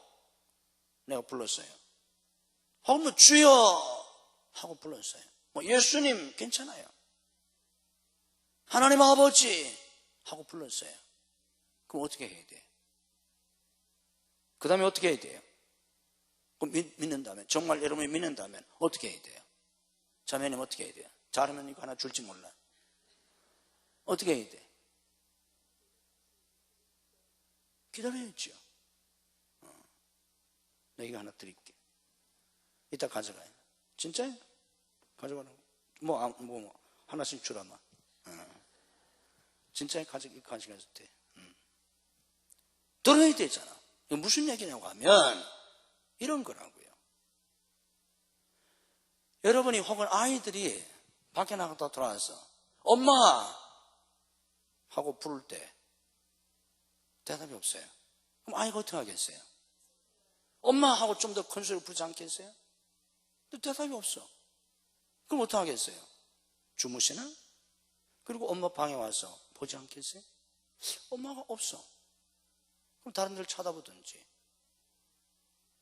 내가 불렀어요. 하고 뭐 주여 하고 불렀어요. 뭐 예수님 괜찮아요. 하나님 아버지 하고 불렀어요. 그럼 어떻게 해야 돼요? 그 다음에 어떻게 해야 돼요? 그럼 믿는다면, 정말 여러분이 믿는다면 어떻게 해야 돼요? 자매님 어떻게 해야 돼요? 잘하면 이거 하나 줄지 몰라. 어떻게 해야 돼? 기다려야죠. 내가 이거 하나 드릴게. 이따 가져가요. 진짜요? 가져가라고. 뭐 하나씩 주라마. 진짜요? 가져가도 돼. 들어야 되잖아. 이거 무슨 얘기냐고 하면 이런 거라고요. 여러분이 혹은 아이들이 밖에 나갔다 돌아와서 엄마 하고 부를 때 대답이 없어요. 그럼 아이가 어떻게 하겠어요? 엄마 하고 좀 더 큰 소리 부르지 않겠어요? 근데 대답이 없어. 그럼 어떻게 하겠어요? 주무시나? 그리고 엄마 방에 와서 보지 않겠어요? 엄마가 없어. 그럼 다른 데를 쳐다보든지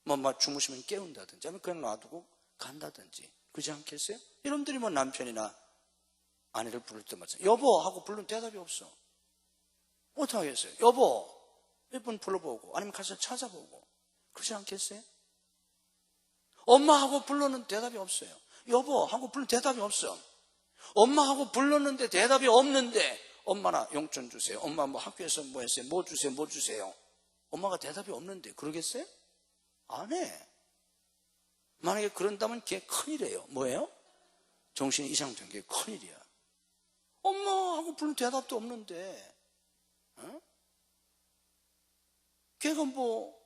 뭐 주무시면 깨운다든지 아니면 그냥 놔두고 간다든지 그러지 않겠어요? 여러분들이 뭐 남편이나 아내를 부를 때마다 여보 하고 부르면 대답이 없어. 어떻게 하겠어요? 여보 몇 번 불러보고 아니면 가서 찾아보고 그러지 않겠어요? 엄마하고 불렀는데 대답이 없어요. 여보하고 불렀는데 대답이 없어. 엄마하고 불렀는데 대답이 없는데 엄마나 용돈 주세요. 엄마 뭐 학교에서 뭐 했어요? 뭐 주세요? 뭐 주세요? 엄마가 대답이 없는데 그러겠어요? 안 해. 만약에 그런다면 그게 큰일이에요. 뭐예요? 정신이 이상된 게 큰일이야. 엄마하고 불렀는데 대답도 없는데 걔가 뭐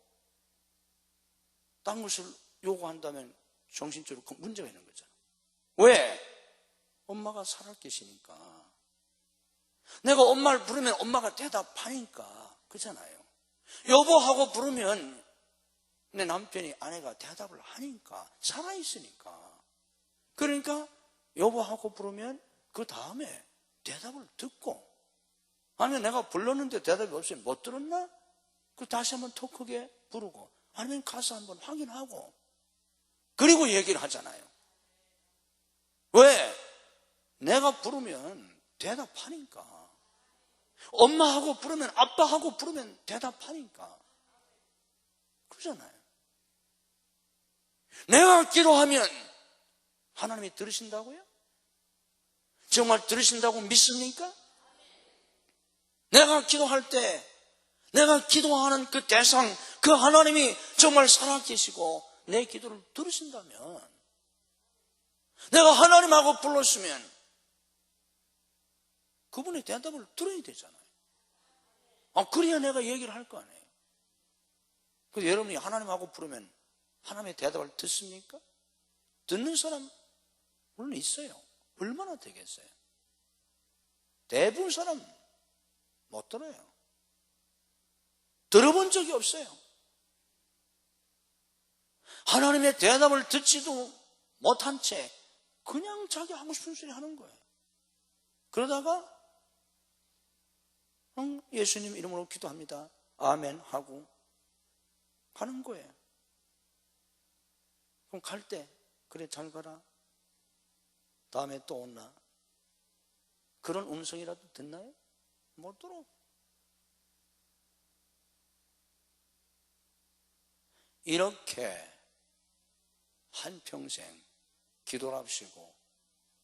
딴 것을 요구한다면 정신적으로 큰 문제가 있는 거잖아. 왜? 엄마가 살아계시니까. 내가 엄마를 부르면 엄마가 대답하니까. 그렇잖아요. 여보하고 부르면 내 남편이 아내가 대답을 하니까. 살아있으니까. 그러니까 여보하고 부르면 그 다음에 대답을 듣고, 아니면 내가 불렀는데 대답이 없으면 못 들었나? 그 다시 한번 더 크게 부르고, 아니면 가서 한번 확인하고, 그리고 얘기를 하잖아요. 왜? 내가 부르면 대답하니까. 엄마하고 부르면, 아빠하고 부르면 대답하니까. 그러잖아요. 내가 기도하면 하나님이 들으신다고요? 정말 들으신다고 믿습니까? 내가 기도할 때 내가 기도하는 그 대상, 그 하나님이 정말 살아계시고 내 기도를 들으신다면, 내가 하나님하고 불렀으면 그분의 대답을 들어야 되잖아요. 그래야 내가 얘기를 할 거 아니에요. 그래서 여러분이 하나님하고 부르면 하나님의 대답을 듣습니까? 듣는 사람 물론 있어요. 얼마나 되겠어요? 대부분 사람 못 들어요. 들어본 적이 없어요. 하나님의 대답을 듣지도 못한 채 그냥 자기 하고 싶은 소리 하는 거예요. 그러다가 예수님 이름으로 기도합니다. 아멘 하고 가는 거예요. 그럼 갈 때 그래 잘 가라. 다음에 또 온나? 그런 음성이라도 듣나요? 못 들어. 이렇게 한평생 기도랍시고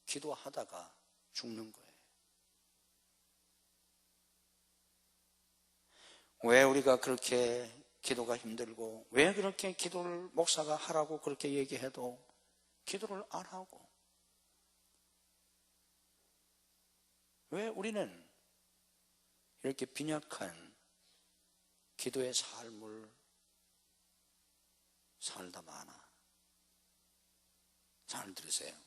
기도하다가 죽는 거예요. 왜 우리가 그렇게 기도가 힘들고, 왜 그렇게 기도를 목사가 하라고 그렇게 얘기해도 기도를 안 하고, 왜 우리는 이렇게 빈약한 기도의 삶을 살다 마나? 잘 들으세요.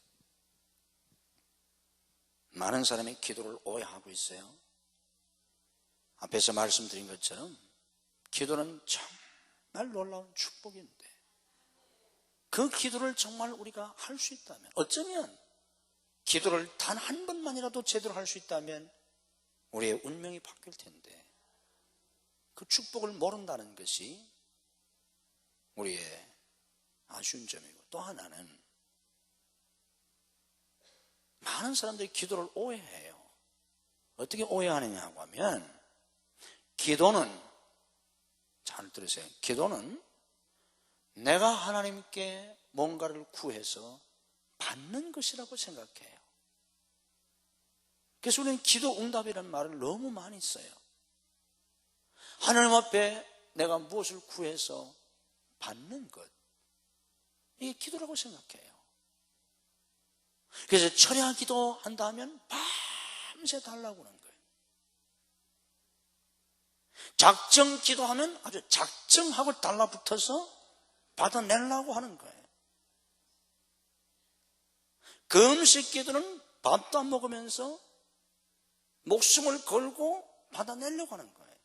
많은 사람이 기도를 오해하고 있어요. 앞에서 말씀드린 것처럼 기도는 정말 놀라운 축복인데, 그 기도를 정말 우리가 할 수 있다면, 어쩌면 기도를 단 한 번만이라도 제대로 할 수 있다면 우리의 운명이 바뀔 텐데, 그 축복을 모른다는 것이 우리의 아쉬운 점이고, 또 하나는 많은 사람들이 기도를 오해해요. 어떻게 오해하느냐고 하면, 기도는, 잘 들으세요. 기도는 내가 하나님께 뭔가를 구해서 받는 것이라고 생각해요. 그래서 우리는 기도 응답이라는 말을 너무 많이 써요. 하나님 앞에 내가 무엇을 구해서 받는 것, 이게 기도라고 생각해요. 그래서 철야 기도한다 하면 밤새 달라고 하는 거예요. 작정 기도하면 아주 작정하고 달라붙어서 받아내려고 하는 거예요. 금식 기도는 밥도 안 먹으면서 목숨을 걸고 받아내려고 하는 거예요.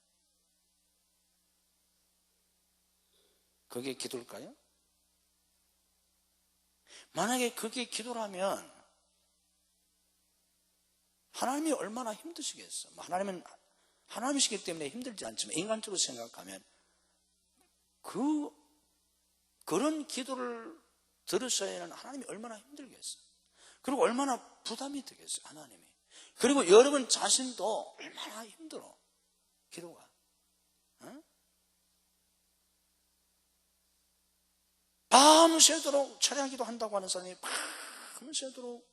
그게 기도일까요? 만약에 그게 기도라면 하나님이 얼마나 힘드시겠어. 하나님은 하나님이시기 때문에 힘들지 않지만, 인간적으로 생각하면 그런 기도를 들으셔야 하는 하나님이 얼마나 힘들겠어. 그리고 얼마나 부담이 되겠어요, 하나님이. 그리고 여러분 자신도 얼마나 힘들어, 기도가. 밤새도록 철야기도 한다고 하는 사람이 밤새도록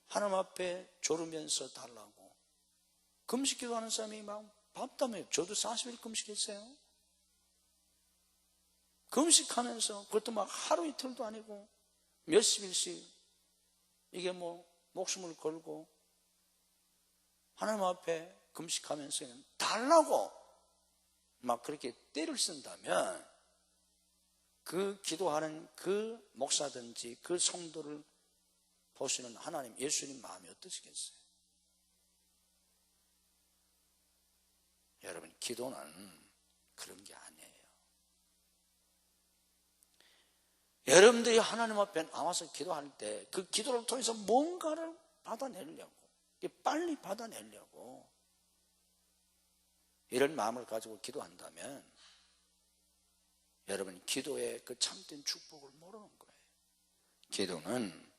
하나님 앞에 졸으면서 달라고, 금식기도 하는 사람이 막 밤담에, 저도 40일 금식했어요. 금식하면서 그것도 막 하루 이틀도 아니고 몇십일씩 이게 뭐 목숨을 걸고 하나님 앞에 금식하면서 달라고 막 그렇게 때를 쓴다면 그 기도하는 그 목사든지 그 성도를 보시는 하나님, 예수님 마음이 어떠시겠어요? 여러분, 기도는 그런 게 아니에요. 여러분들이 하나님 앞에 나와서 기도할 때 그 기도를 통해서 뭔가를 받아내려고, 빨리 받아내려고 이런 마음을 가지고 기도한다면 여러분, 기도의 그 참된 축복을 모르는 거예요. 기도는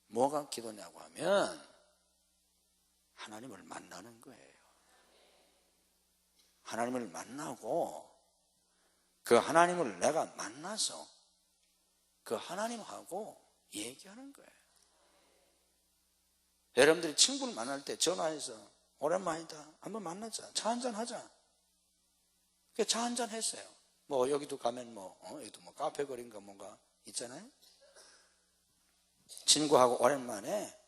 뭐가 기도냐고 하면 하나님을 만나는 거예요. 하나님을 만나고 그 하나님을 내가 만나서 그 하나님하고 얘기하는 거예요. 여러분들이 친구를 만날 때 전화해서 오랜만이다, 한번 만나자, 차 한잔 하자. 차 한잔 했어요. 뭐 여기도 가면 여기도 뭐 카페 거리인가 뭔가 있잖아요. 친구하고 오랜만에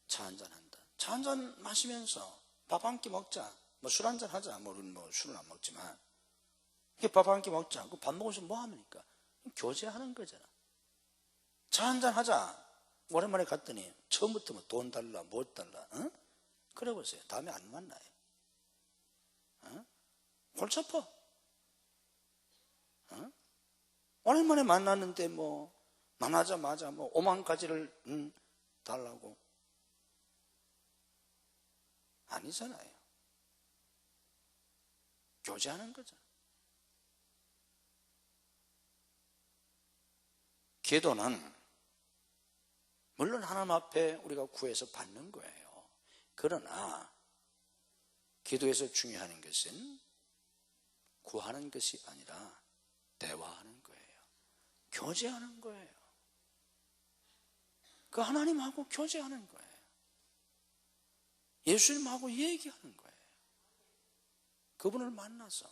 차 한잔 한다. 차 한잔 마시면서 밥 한 끼 먹자, 뭐 술 한잔 하자. 우리는 뭐 술은 안 먹지만 밥 한 끼 먹자. 그 밥 먹으면서 뭐 합니까? 교제하는 거잖아. 차 한잔 하자. 오랜만에 갔더니 처음부터 뭐 돈 달라, 뭐 달라, 그래 보세요. 다음에 안 만나요. 골치 아파. 오랜만에 만났는데 뭐 만나자마자 뭐 5만 가지를 달라고. 아니잖아요. 교제하는 거죠. 기도는 물론 하나님 앞에 우리가 구해서 받는 거예요. 그러나 기도에서 중요한 것은 구하는 것이 아니라 대화하는 거예요. 교제하는 거예요. 그 하나님하고 교제하는 거예요. 예수님하고 얘기하는 거예요. 그분을 만나서.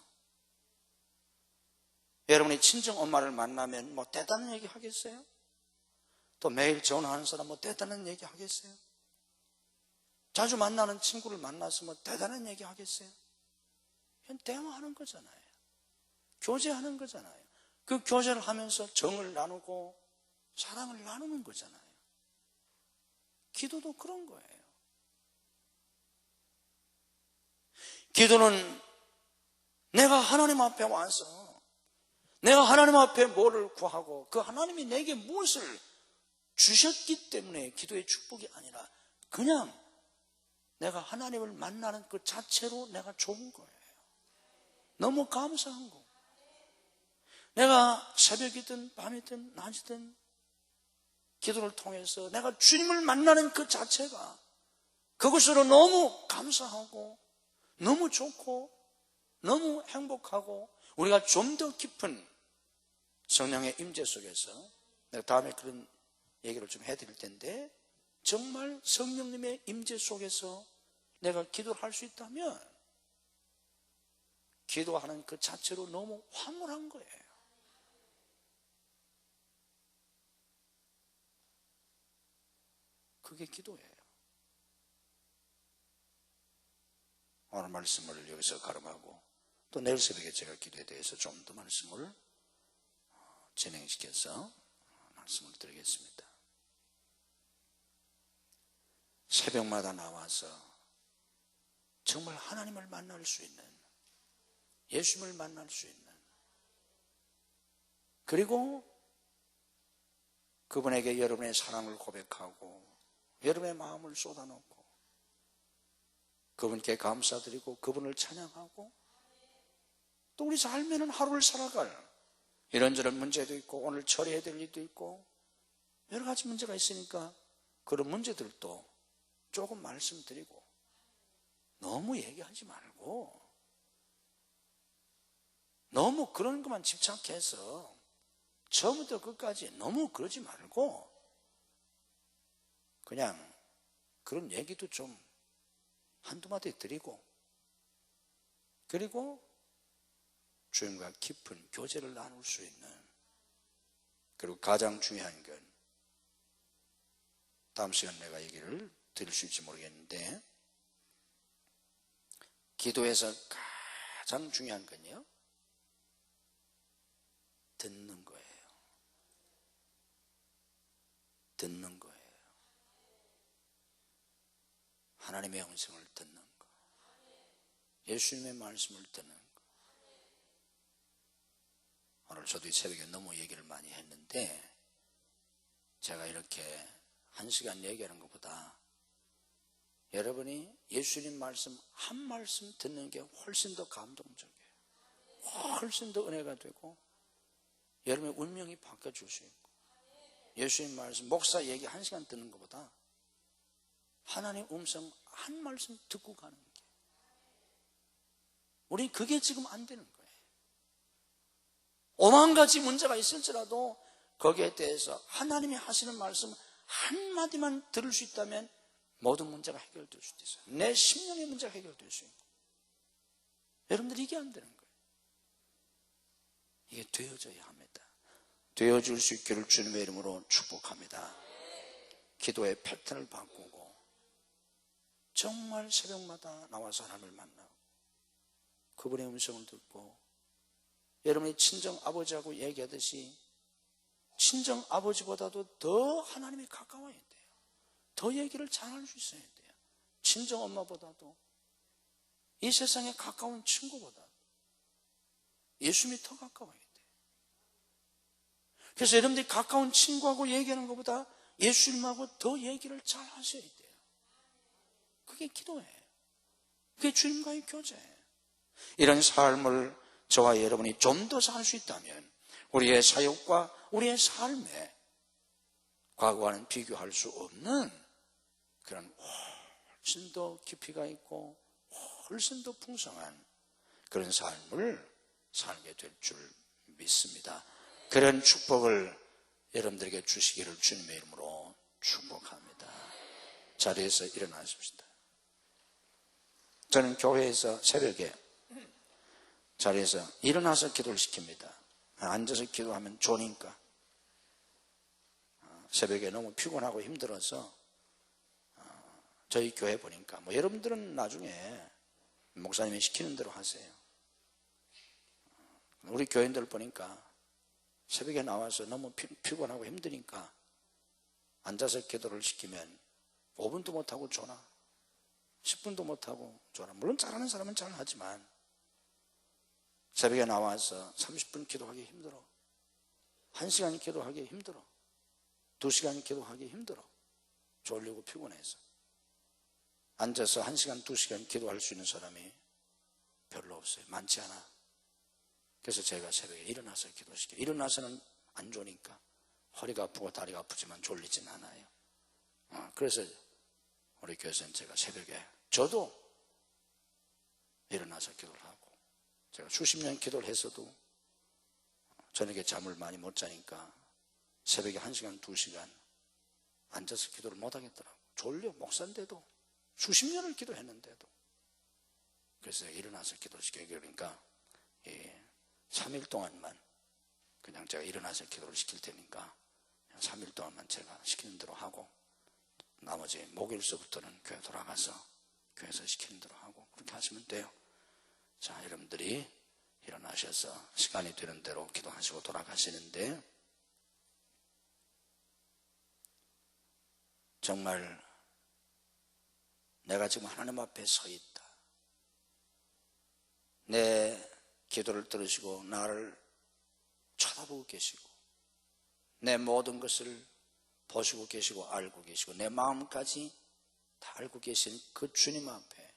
여러분이 친정 엄마를 만나면 뭐 대단한 얘기 하겠어요? 또 매일 전화하는 사람 뭐 대단한 얘기 하겠어요? 자주 만나는 친구를 만나서 뭐 대단한 얘기 하겠어요? 그냥 대화하는 거잖아요. 교제하는 거잖아요. 그 교제를 하면서 정을 나누고 사랑을 나누는 거잖아요. 기도도 그런 거예요. 기도는 내가 하나님 앞에 와서 내가 하나님 앞에 뭐를 구하고 그 하나님이 내게 무엇을 주셨기 때문에 기도의 축복이 아니라 그냥 내가 하나님을 만나는 그 자체로 내가 좋은 거예요. 너무 감사한 거. 내가 새벽이든 밤이든 낮이든 기도를 통해서 내가 주님을 만나는 그 자체가 그것으로 너무 감사하고 너무 좋고 너무 행복하고 우리가 좀 더 깊은 성령의 임재 속에서 내가 다음에 그런 얘기를 좀 해드릴 텐데 정말 성령님의 임재 속에서 내가 기도를 할 수 있다면 기도하는 그 자체로 너무 황홀한 거예요. 그게 기도예요. 오늘 말씀을 여기서 가름하고 또 내일 새벽에 제가 기도에 대해서 좀 더 말씀을 진행시켜서 말씀을 드리겠습니다. 새벽마다 나와서 정말 하나님을 만날 수 있는, 예수님을 만날 수 있는, 그리고 그분에게 여러분의 사랑을 고백하고 여러분의 마음을 쏟아놓고 그분께 감사드리고 그분을 찬양하고 또 우리 삶에는 하루를 살아갈 이런저런 문제도 있고 오늘 처리해야 될 일도 있고 여러 가지 문제가 있으니까 그런 문제들도 조금 말씀드리고 너무 얘기하지 말고 너무 그런 것만 집착해서 처음부터 끝까지 너무 그러지 말고 그냥 그런 얘기도 좀 한두 마디 드리고, 그리고 주님과 깊은 교제를 나눌 수 있는, 그리고 가장 중요한 건 다음 시간 내가 얘기를 드릴 수 있을지 모르겠는데, 기도에서 가장 중요한 건요, 듣는 거예요. 듣는 거예요. 하나님의 음성을 듣는 거, 예수님의 말씀을 듣는 거. 오늘 저도 이 새벽에 너무 얘기를 많이 했는데, 제가 이렇게 1시간 얘기하는 것보다 여러분이 예수님 말씀 한 말씀 듣는 게 훨씬 더 감동적이에요. 훨씬 더 은혜가 되고 여러분의 운명이 바뀌어질 수 있고, 예수님 말씀 목사 얘기 1시간 듣는 것보다 하나님 음성 한 말씀 듣고 가는 게, 우린 그게 지금 안 되는 거예요. 5만 가지 문제가 있을지라도 거기에 대해서 하나님이 하시는 말씀 한마디만 들을 수 있다면 모든 문제가 해결될 수도 있어요. 내 심령의 문제가 해결될 수 있고. 여러분들 이게 안 되는 거예요. 이게 되어져야 합니다. 되어질 수 있기를 주님의 이름으로 축복합니다. 기도의 패턴을 바꾸고 정말 새벽마다 나와서 하나님을 만나고 그분의 음성을 듣고, 여러분이 친정 아버지하고 얘기하듯이 친정 아버지보다도 더 하나님이 가까워야 돼요. 더 얘기를 잘할 수 있어야 돼요. 친정 엄마보다도, 이 세상에 가까운 친구보다 예수님이 더 가까워야 돼요. 그래서 여러분들이 가까운 친구하고 얘기하는 것보다 예수님하고 더 얘기를 잘 하셔야 돼요. 그게 기도예요. 그게 주님과의 교제예요. 이런 삶을 저와 여러분이 좀 더 살 수 있다면 우리의 사역과 우리의 삶에 과거와는 비교할 수 없는 그런 훨씬 더 깊이가 있고 훨씬 더 풍성한 그런 삶을 살게 될 줄 믿습니다. 그런 축복을 여러분들에게 주시기를 주님의 이름으로 축복합니다. 자리에서 일어나십시다. 저는 교회에서 새벽에 자리에서 일어나서 기도를 시킵니다. 앉아서 기도하면 좋으니까. 새벽에 너무 피곤하고 힘들어서 저희 교회 보니까, 여러분들은 나중에 목사님이 시키는 대로 하세요. 우리 교인들 보니까 새벽에 나와서 너무 피곤하고 힘드니까 앉아서 기도를 시키면 5분도 못하고 졸아, 10분도 못하고 졸아. 물론 잘하는 사람은 잘하지만 새벽에 나와서 30분 기도하기 힘들어, 1시간 기도하기 힘들어, 2시간 기도하기 힘들어. 졸리고 피곤해서. 앉아서 1시간, 2시간 기도할 수 있는 사람이 별로 없어요. 많지 않아. 그래서 제가 새벽에 일어나서 기도시켜요. 일어나서는 안 좋으니까 허리가 아프고 다리가 아프지만 졸리진 않아요. 그래서 우리 교회에서는 제가 새벽에 저도 일어나서 기도를 하고, 제가 수십 년 기도를 했어도 저녁에 잠을 많이 못 자니까 새벽에 1시간, 2시간 앉아서 기도를 못 하겠더라고. 졸려. 목사인데도 수십 년을 기도했는데도. 그래서 일어나서 기도시켜요. 그러니까 3일 동안만 그냥 제가 일어나서 기도를 시킬 테니까 3일 동안만 제가 시키는 대로 하고, 나머지 목요일서부터는 교회 돌아가서 교회에서 시키는 대로 하고, 그렇게 하시면 돼요. 자, 여러분들이 일어나셔서 시간이 되는 대로 기도하시고 돌아가시는데, 정말 내가 지금 하나님 앞에 서 있다, 내 기도를 들으시고 나를 쳐다보고 계시고 내 모든 것을 보시고 계시고 알고 계시고 내 마음까지 다 알고 계신 그 주님 앞에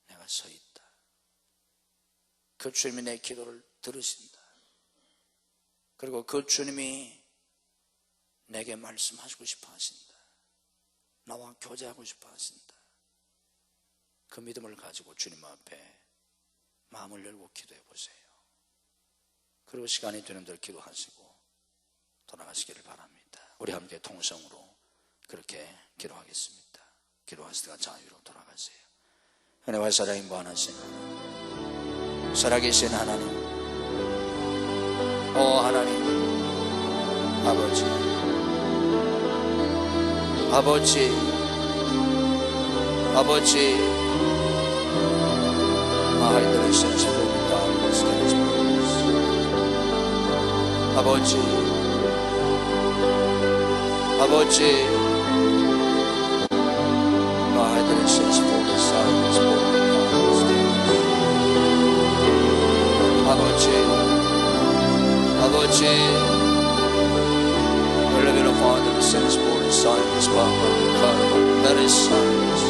내가 서 있다. 그 주님이 내 기도를 들으신다. 그리고 그 주님이 내게 말씀하시고 싶어 하신다. 나와 교제하고 싶어 하신다. 그 믿음을 가지고 주님 앞에 마음을 열고 기도해 보세요. 그리고 시간이 되는 대로 기도하시고 돌아가시기를 바랍니다. 우리 함께 통성으로 그렇게 기도하겠습니다. 기도하실 때가 자유로 돌아가세요. 은혜와 사랑이 무한하신 하나님, 살아계신 하나님, 오 하나님, 아버지, 아버지, 아버지, 아이들의 신심입니다. 아버지, 아버지, 아이들의 신심입니다. 아버지, 아버지, the living of Father, the sins, born in silence, that is silence.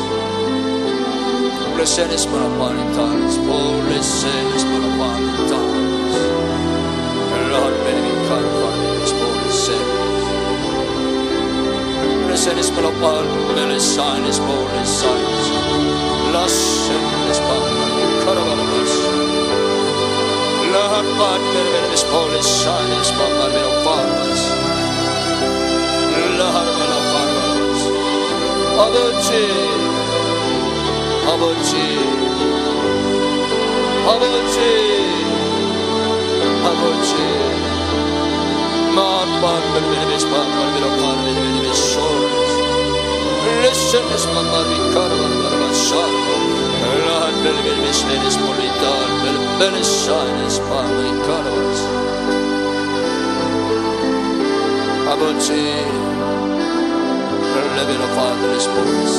Blessed is but upon the tongues, blessed is but upon the tongues. Lord, may we come upon this holy sins. Blessed is but upon the silence, born silence. Blessed is but upon the Karabarabas. Lord, God, may we this holy silence, but may we upon us. Lord, may we upon us. 아버지, 아버지, 아버지, 아버지, 마음만 베르베르베스 마음만 베르베르 베르베르베스 소리스 레슨스 마음만 비카르바르바르바사 라 베르베르베스 베르스 폴리탈 베르베르스 사이네스 마음만 비카르바스 아버지 레베르 파드레스 폴리사